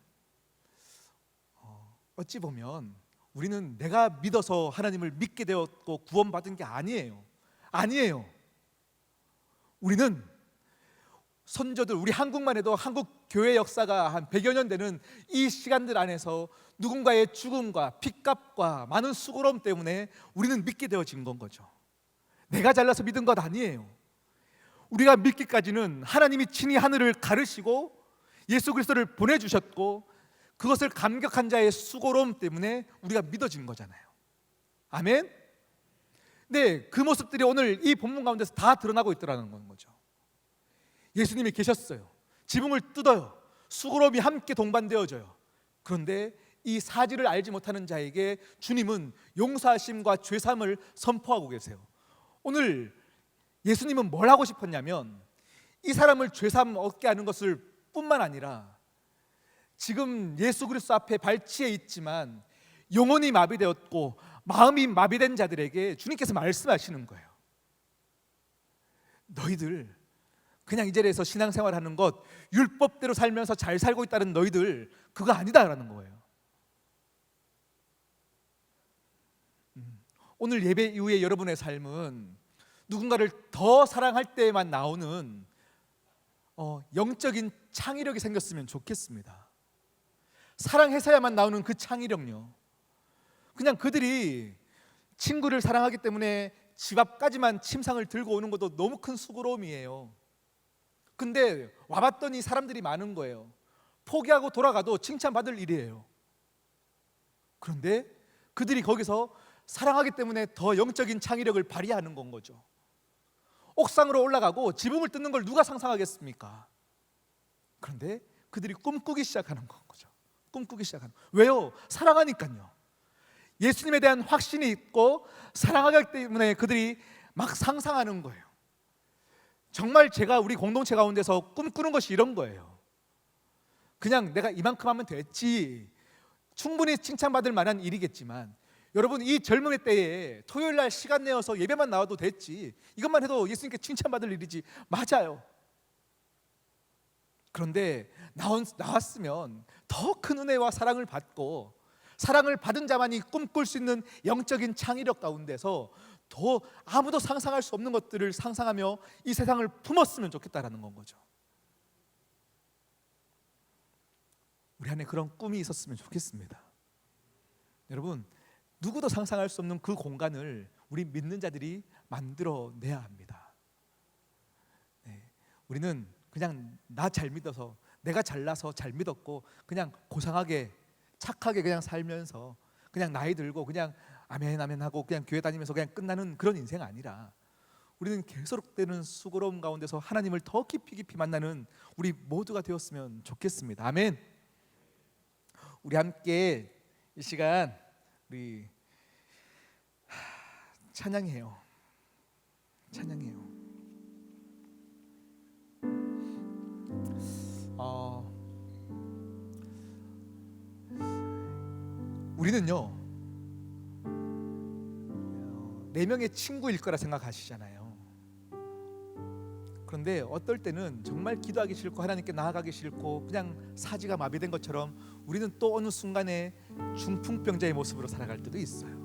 어찌 보면 우리는 내가 믿어서 하나님을 믿게 되었고 구원받은 게 아니에요. 우리는 선조들, 우리 한국만 해도 한국 교회 역사가 한 100여 년 되는 이 시간들 안에서 누군가의 죽음과 핏값과 많은 수고로움 때문에 우리는 믿게 되어진 건 거죠. 내가 잘나서 믿은 것 아니에요. 우리가 믿기까지는 하나님이 친히 하늘을 가르시고 예수 그리스도를 보내주셨고 그것을 감격한 자의 수고로움 때문에 우리가 믿어진 거잖아요. 아멘? 네, 그 모습들이 오늘 이 본문 가운데서 다 드러나고 있더라는 거죠. 예수님이 계셨어요. 지붕을 뜯어요. 수고로움이 함께 동반되어져요. 그런데 이 사실을 알지 못하는 자에게 주님은 용서하심과 죄사함을 선포하고 계세요. 오늘 예수님은 뭘 하고 싶었냐면 이 사람을 죄사함 얻게 하는 것을 뿐만 아니라 지금 예수 그리스도 앞에 발치해 있지만 영혼이 마비되었고 마음이 마비된 자들에게 주님께서 말씀하시는 거예요. 너희들 그냥 이 자리에서 신앙생활하는 것, 율법대로 살면서 잘 살고 있다는 너희들 그거 아니다라는 거예요. 오늘 예배 이후에 여러분의 삶은 누군가를 더 사랑할 때에만 나오는 영적인 창의력이 생겼으면 좋겠습니다. 사랑해서야만 나오는 그 창의력요. 그냥 그들이 친구를 사랑하기 때문에 집 앞까지만 침상을 들고 오는 것도 너무 큰 수고로움이에요. 근데 와봤더니 사람들이 많은 거예요. 포기하고 돌아가도 칭찬받을 일이에요. 그런데 그들이 거기서 사랑하기 때문에 더 영적인 창의력을 발휘하는 건 거죠. 옥상으로 올라가고 지붕을 뜯는 걸 누가 상상하겠습니까? 그런데 그들이 꿈꾸기 시작하는 건 거죠. 꿈꾸기 시작하는 거예요. 왜요? 사랑하니까요. 예수님에 대한 확신이 있고 사랑하기 때문에 그들이 막 상상하는 거예요. 정말 제가 우리 공동체 가운데서 꿈꾸는 것이 이런 거예요. 그냥 내가 이만큼 하면 됐지, 충분히 칭찬받을 만한 일이겠지만, 여러분 이 젊음의 때에 토요일날 시간 내어서 예배만 나와도 됐지, 이것만 해도 예수님께 칭찬받을 일이지. 맞아요. 그런데 나왔으면 더 큰 은혜와 사랑을 받고, 사랑을 받은 자만이 꿈꿀 수 있는 영적인 창의력 가운데서 더 아무도 상상할 수 없는 것들을 상상하며 이 세상을 품었으면 좋겠다라는 건 거죠. 우리 안에 그런 꿈이 있었으면 좋겠습니다. 여러분, 누구도 상상할 수 없는 그 공간을 우리 믿는 자들이 만들어내야 합니다. 우리는 그냥 나 잘 믿어서, 내가 잘나서 잘 믿었고 그냥 고상하게 착하게 그냥 살면서 그냥 나이 들고 그냥 아멘 아멘 하고 그냥 교회 다니면서 그냥 끝나는 그런 인생 아니라, 우리는 계속되는 수고로움 가운데서 하나님을 더 깊이 만나는 우리 모두가 되었으면 좋겠습니다. 아멘. 우리 함께 이 시간 우리 찬양해요. 우리는요 4명의 친구일 거라 생각하시잖아요. 그런데 어떨 때는 정말 기도하기 싫고 하나님께 나아가기 싫고 그냥 사지가 마비된 것처럼 우리는 또 어느 순간에 중풍병자의 모습으로 살아갈 때도 있어요.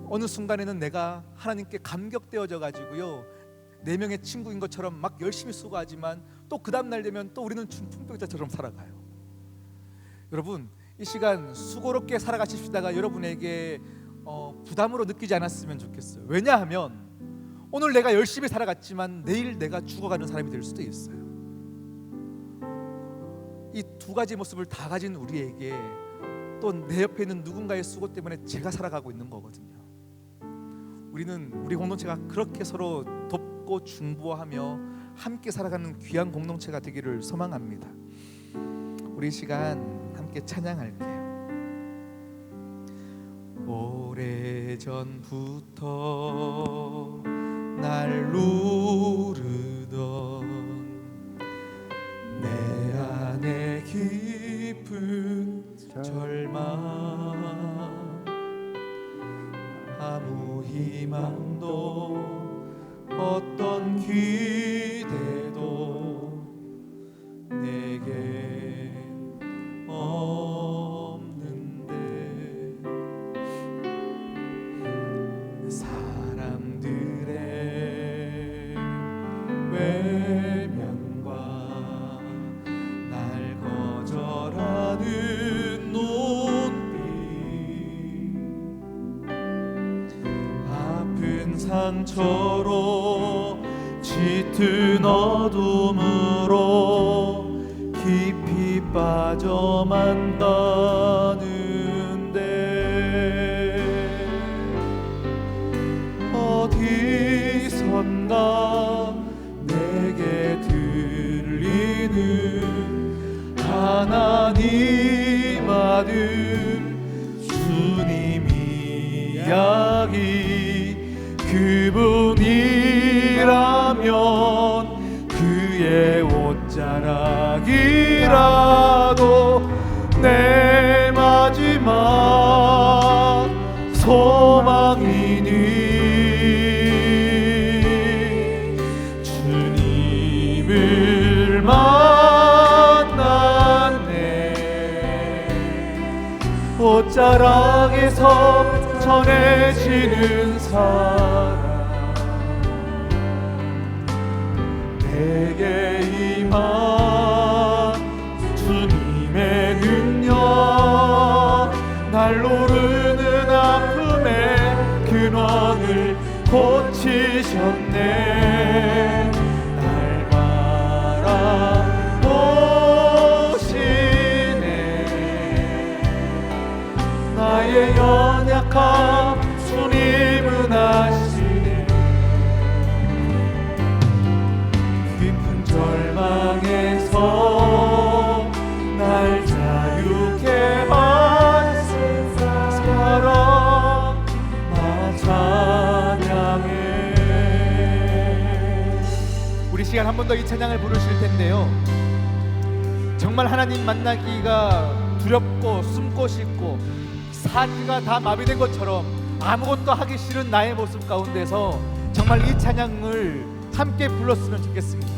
어느 순간에는 내가 하나님께 감격되어져 가지고요 4명의 친구인 것처럼 막 열심히 수고하지만 또 그 다음날 되면 또 우리는 중풍병자처럼 살아가요. 여러분, 이 시간 수고롭게 살아가십시다가 여러분에게 부담으로 느끼지 않았으면 좋겠어요. 왜냐하면 오늘 내가 열심히 살아갔지만 내일 내가 죽어가는 사람이 될 수도 있어요. 이 두 가지 모습을 다 가진 우리에게 또 내 옆에 있는 누군가의 수고 때문에 제가 살아가고 있는 거거든요. 우리는 우리 공동체가 그렇게 서로 돕고 중보하며 함께 살아가는 귀한 공동체가 되기를 소망합니다. 우리 시간 함께 찬양할게요. 오래전부터 날 누르던 내 안에 깊은 절망, 아무 희망도 어떤 기대도 내게 없는데, 사람들의 외면과 날 거절하는 눈빛, 아픈 상처로 짙은 어둠으로 깊이 빠져만 가는데, 어디선가 내게 들리는 하나님 아들 주님 이야기, 그분이라면 그의 옷자락이라도 내 마지막 소망이니, 주님을 만났네. 옷자락에서 전해지는 사랑, 내게 임한 주님의 능력, 날 오르는 아픔의 근원을 고치셨네. 날 바라보시네. 나의 연약한 연약함 주님은 아시네. 깊은 절망에서 날 자유케 하신 사랑 나 찬양해. 우리 시간 한 번 더 이 찬양을 부르실 텐데요, 정말 하나님 만나기가 두렵고 숨고 싶고 사기가 다 마비된 것처럼 아무것도 하기 싫은 나의 모습 가운데서 정말 이 찬양을 함께 불렀으면 좋겠습니다.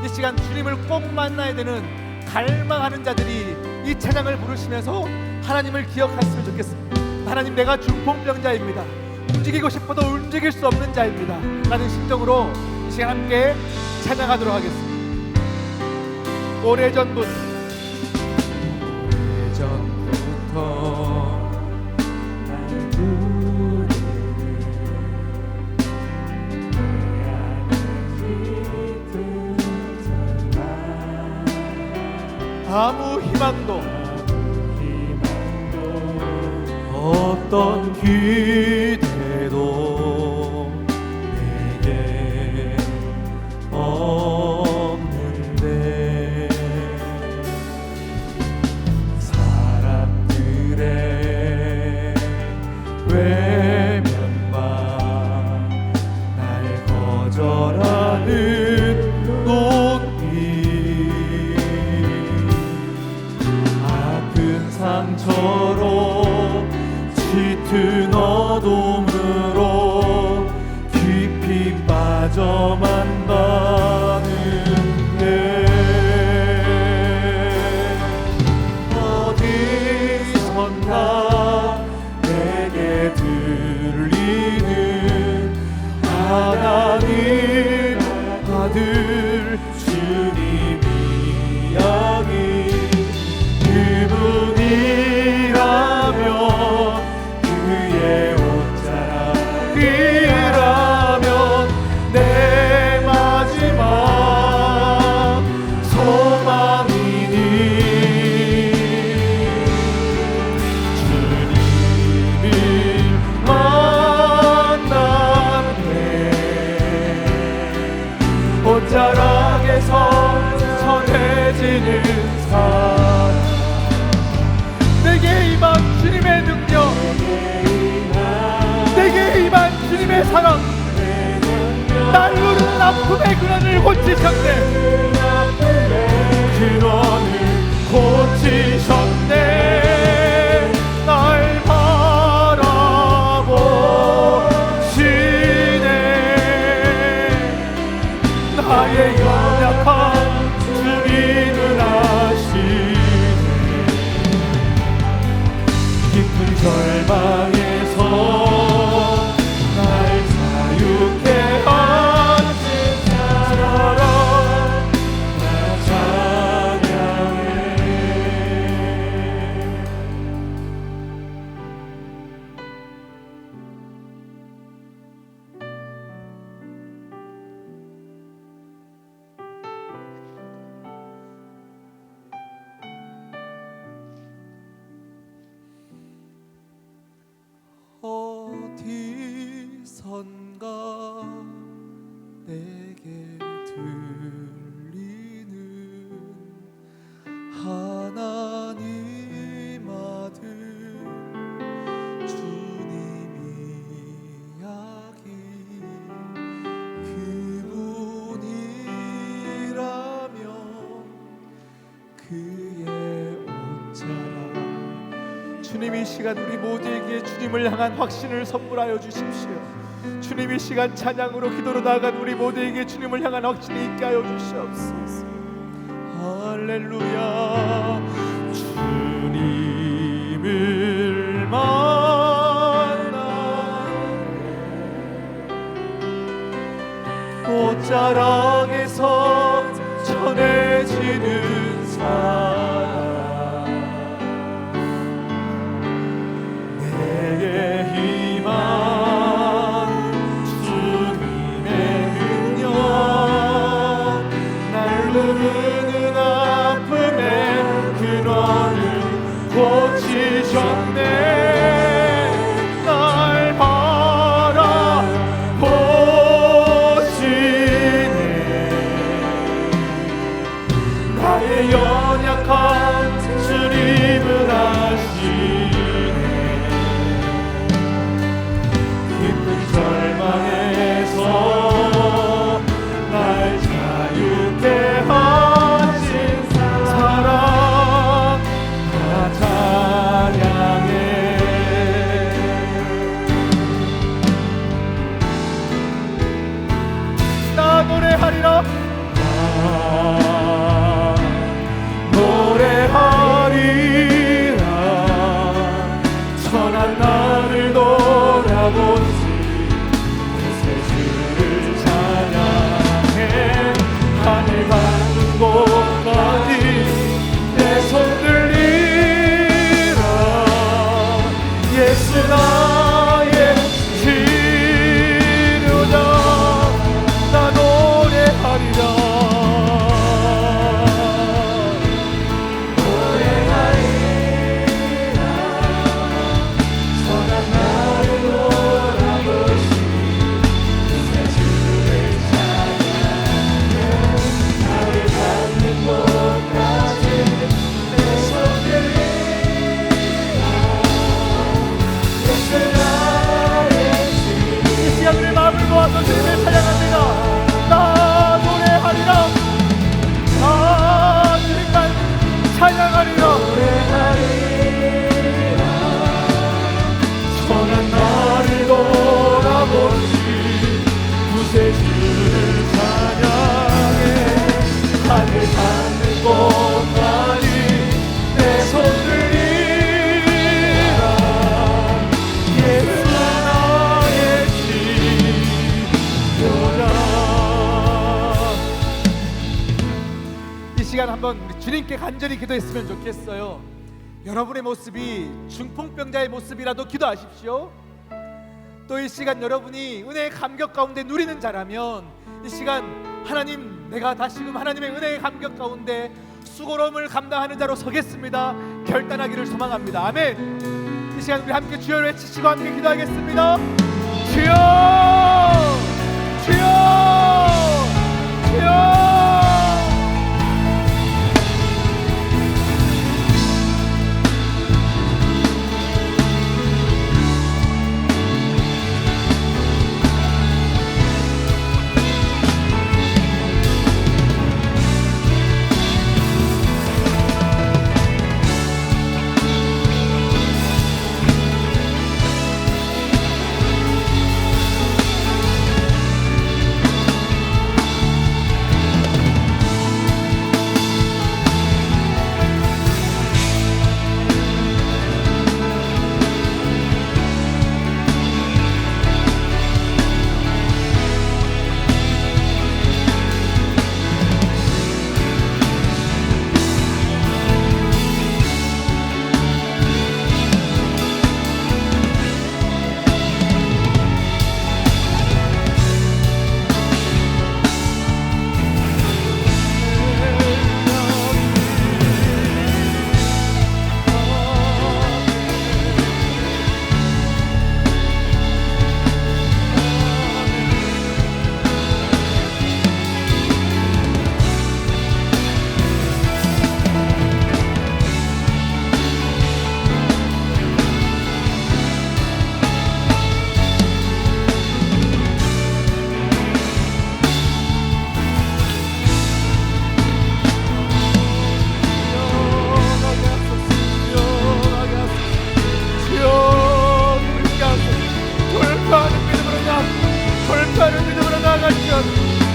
이 시간 주님을 꼭 만나야 되는 갈망하는 자들이 이 찬양을 부르시면서 하나님을 기억했으면 좋겠습니다. 하나님, 내가 중풍병자입니다. 움직이고 싶어도 움직일 수 없는 자입니다 라는 심정으로 이 시간 함께 찬양하도록 하겠습니다. 오래전부터 날 부르는 아무 희망도 어떤 기대도 내게 없는데 사람들의 외면과 날 거절하는 눈빛 아픈 상처로 짙은 어둠으로 깊이 빠져만 가는데 어디선가 내게 들리는 하나님 아들 주님 이야기 그분이라면 그의 옷자락이라면 내 마지막 소망이니 주님을 만나네. 옷자락에서 전해지는 사랑 내게 임한 주님의 능력 내게 임한 주님의 사랑 날 누르는 아픔의 근원을 고치셨네. 근원을 고치셨네. 날 바라보시네. 나의 연약함 주님은 아시네. 깊은 절망에서 날 자유케 하신 사랑 나 찬양해. 어디선가 내게 들리는 하나님 아들 주님 이야기 그분이라면 그의 옷자락 주님 이 시간 우리 모두에게 주님을 향한 확신을 선물하여 주십시오. 주님 이 시간 찬양으로 기도로 나아간 우리 모두에게 주님을 향한 확신이 있게 하여 주시옵소서. 할렐루야. 주님을 만나네. 옷자락에서 전해지는 사랑 내게 희망 주님의 능력 날 누르는 아픔의 근원을 고치셨네. 날 예수 나의 치료자 나 노래하리라 주님을 찬양합니다. 나 노래하리라. 나 주님만 찬양하리라. 선한 나를 돌아보시 구세주를 찬양해 하늘 닿는 곳까지 내 손 들리라. 예수 이 시간 한번 우리 주님께 간절히 기도했으면 좋겠어요. 여러분의 모습이 중풍병자의 모습이라도 기도하십시오. 또 이 시간 여러분이 은혜의 감격 가운데 누리는 자라면 이 시간 하나님, 내가 다시금 하나님의 은혜의 감격 가운데 수고로움을 감당하는 자로 서겠습니다. 결단하기를 소망합니다. 아멘. 이 시간 우리 함께 주여를 외치시고 함께 기도하겠습니다. 주여, 주여, 주여.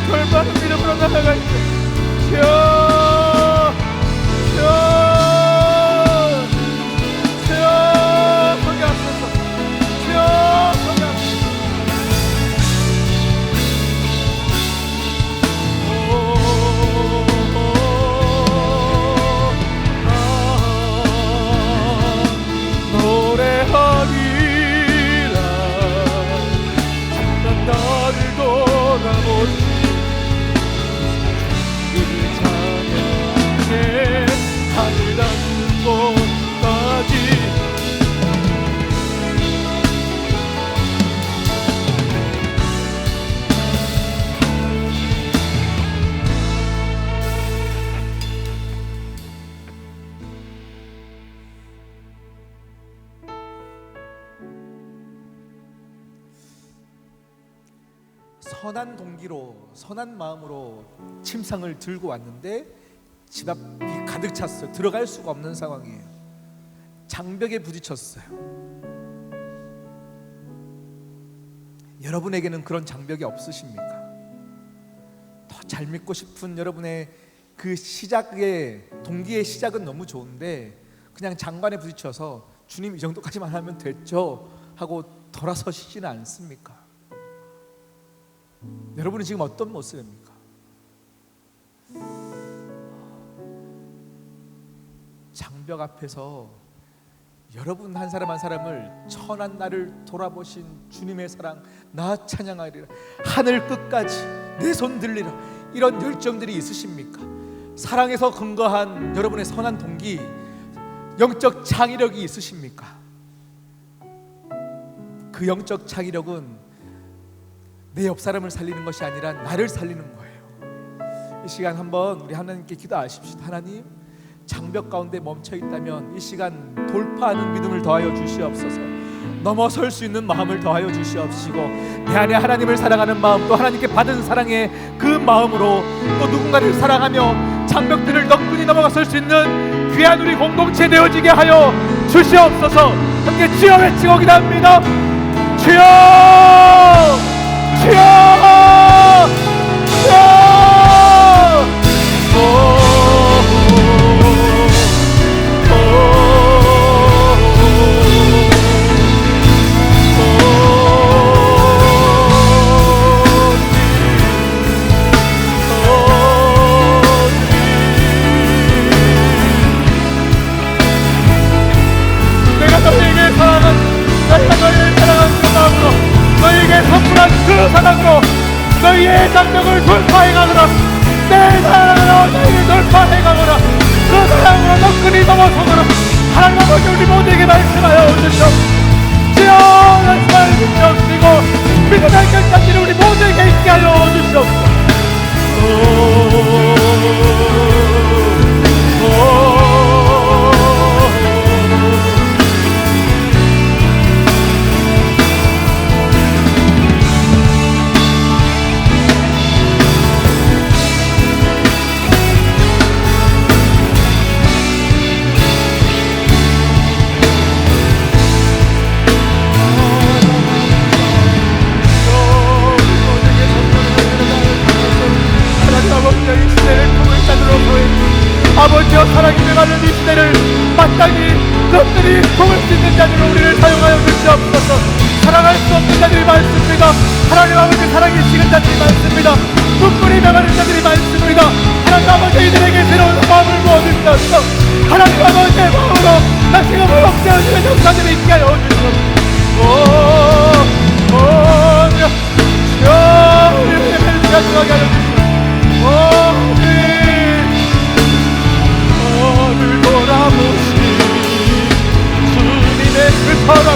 돌파는 믿음으로 나아갈지어다. 주여, 주여, 주여 성경하소서. 주여 성경하소서. 노래하리라. 난 나를 돌아보시 하늘 닿는 곳까지 선한 동기로 선한 마음으로 침상을 들고 왔는데 집 앞이 가득 찼어요. 들어갈 수가 없는 상황이에요. 장벽에 부딪혔어요. 여러분에게는 그런 장벽이 없으십니까? 더 잘 믿고 싶은 여러분의 그 시작의 동기의 시작은 너무 좋은데 그냥 장관에 부딪혀서 주님 이 정도까지만 하면 됐죠 하고 돌아서시지는 않습니까? 여러분은 지금 어떤 모습입니까? 장벽 앞에서 여러분 한 사람 한 사람을 천한 나를 돌아보신 주님의 사랑 나 찬양하리라, 하늘 끝까지 내 손 들리라, 이런 열정들이 있으십니까? 사랑에서 근거한 여러분의 선한 동기, 영적 창의력이 있으십니까? 그 영적 창의력은 내 옆 사람을 살리는 것이 아니라 나를 살리는 거예요. 이 시간 한번 우리 하나님께 기도하십시다. 하나님, 장벽 가운데 멈춰 있다면 이 시간 돌파하는 믿음을 더하여 주시옵소서. 넘어설 수 있는 마음을 더하여 주시옵시고, 내 안에 하나님을 사랑하는 마음, 또 하나님께 받은 사랑의 그 마음으로 또 누군가를 사랑하며 장벽들을 넉분히 넘어설 수 있는 귀한 우리 공동체 되어지게 하여 주시옵소서. 함께 주여 외치고 기도합니다. 주여, 주여, 주여. 그 사랑으로 너희의 장벽을 돌파해가노라. 내 사랑으로 너희를 돌파해가노라. 그 사랑으로 너끈히 넘어서거라. 하나님 아버지, 우리 모두에게 말씀하여 주시옵소서. 주여, 말씀하여 주시옵시고 믿음의 결단지를 우리 모두에게 있게 하여 주시옵소서. 아버지여, 사랑이 메마른 이 시대를 마땅히 그들이 도울 수 있는 자들로 우리를 사용하여 주시옵소서. 사랑할 수 없는 자들이 많습니다. 하나님 아버지, 사랑이 식은 자들이 많습니다. 눈물이 메마른 자들이 많습니다. 하나님 아버지, 이들에게 새로운 마음을 부어주시옵소서. 하나님 아버지의 마음으로 다시금 회복되어지는 역사들이 있게 하여 주시옵소서. 우리의 매를 가져가게 하여 주시옵소서. 늘 돌아보신 주님의 그 사랑,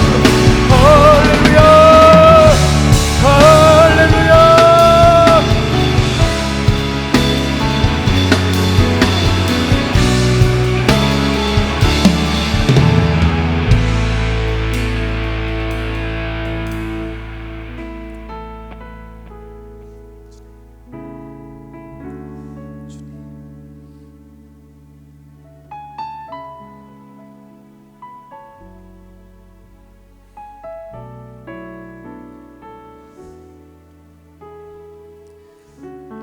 할렐루야, 할렐루야.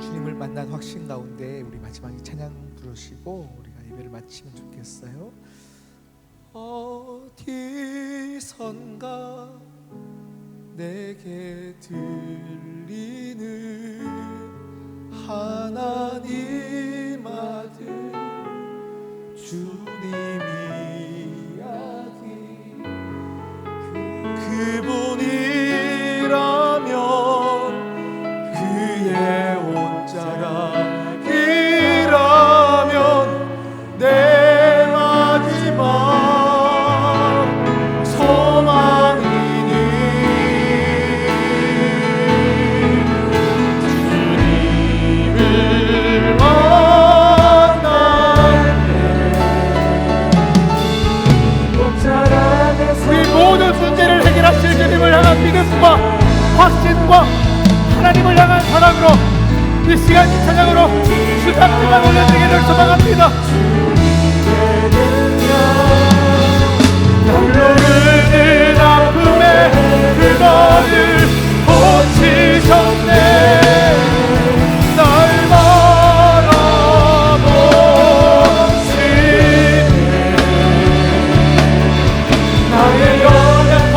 주님을 만난 확신 가운데 우리 마지막에 찬양 부르시고 우리가 예배를 마치면 좋겠어요. 어디선가 내게 들리는 하나님 아들 주님 이야기, 그분이라면 그의 온자락이라면 내 마지막 소망이니 주님을 만나네. 우리 모든 문제를 해결하실 주님을 향한 믿음과 확신과 하나님을 향한 사랑으로 이 시간 이 찬양으로 주상주만 올려드리기를 소망합니다. 흘러르는 아픔에 그거를 고치셨네. 날 바라보시네. 나의 연약한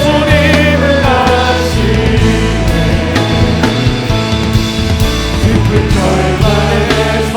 주님을 아시네. 깊은 절반에서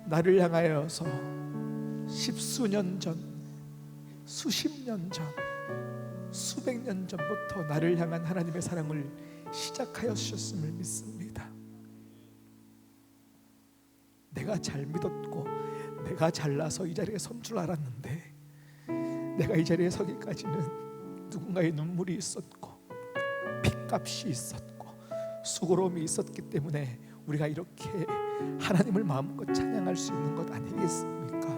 나를 향하여서 십수년 전, 수십 년 전, 수백 년 전부터 나를 향한 하나님의 사랑을 시작하여 주셨음을 믿습니다. 내가 잘 믿었고 내가 잘나서 이 자리에 선 줄 알았는데, 내가 이 자리에 서기까지는 누군가의 눈물이 있었고 핏값이 있었고 수고로움이 있었기 때문에 우리가 이렇게 하나님을 마음껏 찬양할 수 있는 것 아니겠습니까?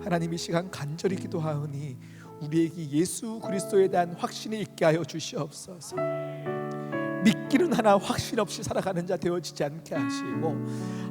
하나님, 이 시간 간절히 기도하오니 우리에게 예수 그리스도에 대한 확신이 있게 하여 주시옵소서. 믿기는 하나 확신 없이 살아가는 자 되어지지 않게 하시고,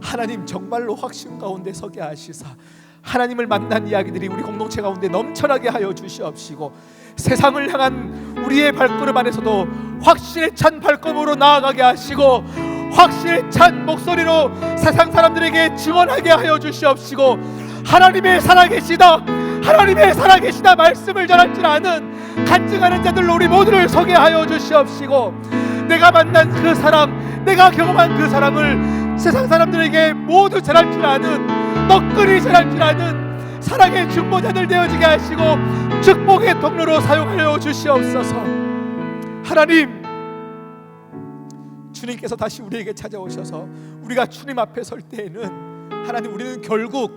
하나님 정말로 확신 가운데 서게 하시사 하나님을 만난 이야기들이 우리 공동체 가운데 넘쳐나게 하여 주시옵시고, 세상을 향한 우리의 발걸음 안에서도 확신에 찬 발걸음으로 나아가게 하시고, 확신에 찬 목소리로 세상 사람들에게 증언하게 하여 주시옵시고, 하나님의 살아계시다, 하나님의 살아계시다 말씀을 전할 줄 아는 간증하는 자들로 우리 모두를 서게 하여 주시옵시고, 내가 만난 그 사랑, 내가 경험한 그 사랑을 세상 사람들에게 모두 전할 줄 아는, 너끈히 전할 줄 아는 사랑의 중보자들 되어지게 하시고 축복의 통로로 사용하여 주시옵소서. 하나님, 주님께서 다시 우리에게 찾아오셔서 우리가 주님 앞에 설 때에는, 하나님, 우리는 결국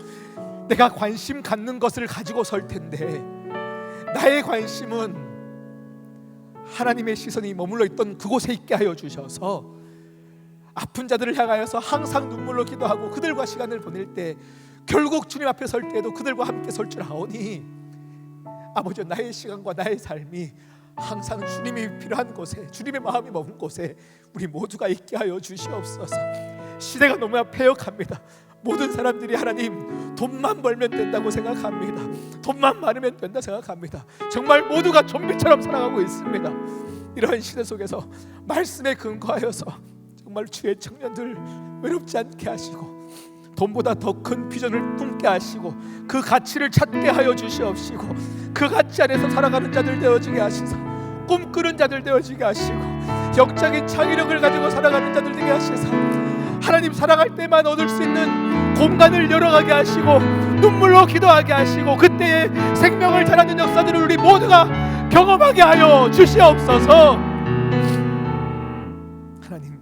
내가 관심 갖는 것을 가지고 설 텐데, 나의 관심은 하나님의 시선이 머물러 있던 그곳에 있게 하여 주셔서 아픈 자들을 향하여서 항상 눈물로 기도하고 그들과 시간을 보낼 때, 결국 주님 앞에 설 때에도 그들과 함께 설 줄 아오니, 아버지, 나의 시간과 나의 삶이 항상 주님이 필요한 곳에, 주님의 마음이 머문 곳에 우리 모두가 있게 하여 주시옵소서. 시대가 너무 폐역합니다. 모든 사람들이 하나님 돈만 벌면 된다고 생각합니다. 돈만 많으면 된다 생각합니다. 정말 모두가 좀비처럼 살아가고 있습니다. 이러한 시대 속에서 말씀에 근거하여서 정말 주의 청년들 외롭지 않게 하시고, 돈보다 더 큰 비전을 품게 하시고 그 가치를 찾게 하여 주시옵시고, 그 가치 안에서 살아가는 자들 되어지게 하시사 꿈꾸는 자들 되어지게 하시고 영적인 창의력을 가지고 살아가는 자들 되게 하시사, 하나님 살아갈 때만 얻을 수 있는 공간을 열어가게 하시고 눈물로 기도하게 하시고 그때의 생명을 자라는 역사들을 우리 모두가 경험하게 하여 주시옵소서. 하나님,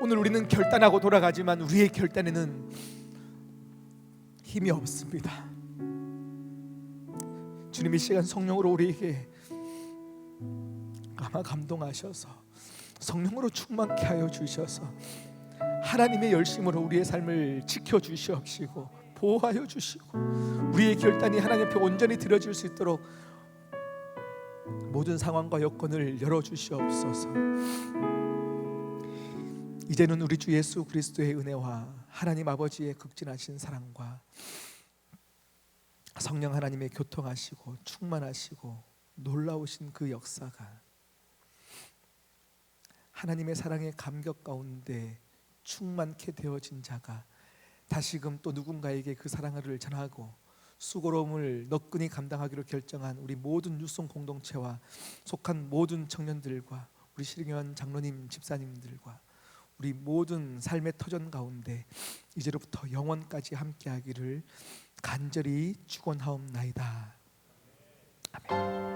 오늘 우리는 결단하고 돌아가지만 우리의 결단에는 힘이 없습니다. 주님, 이 시간 성령으로 우리에게 아마 감동하셔서 성령으로 충만케 하여 주셔서 하나님의 열심으로 우리의 삶을 지켜주시옵시고 보호하여 주시고, 우리의 결단이 하나님 앞에 온전히 드려질 수 있도록 모든 상황과 여건을 열어주시옵소서. 이제는 우리 주 예수 그리스도의 은혜와 하나님 아버지의 극진하신 사랑과 성령 하나님의 교통하시고 충만하시고 놀라우신 그 역사가, 하나님의 사랑의 감격 가운데 충만케 되어진 자가 다시금 또 누군가에게 그 사랑을 전하고 수고로움을 너끈히 감당하기로 결정한 우리 모든 유송 공동체와 속한 모든 청년들과 우리 실경원 장로님 집사님들과 우리 모든 삶의 터전 가운데 이제로부터 영원까지 함께하기를 간절히 축원하옵나이다. 아멘.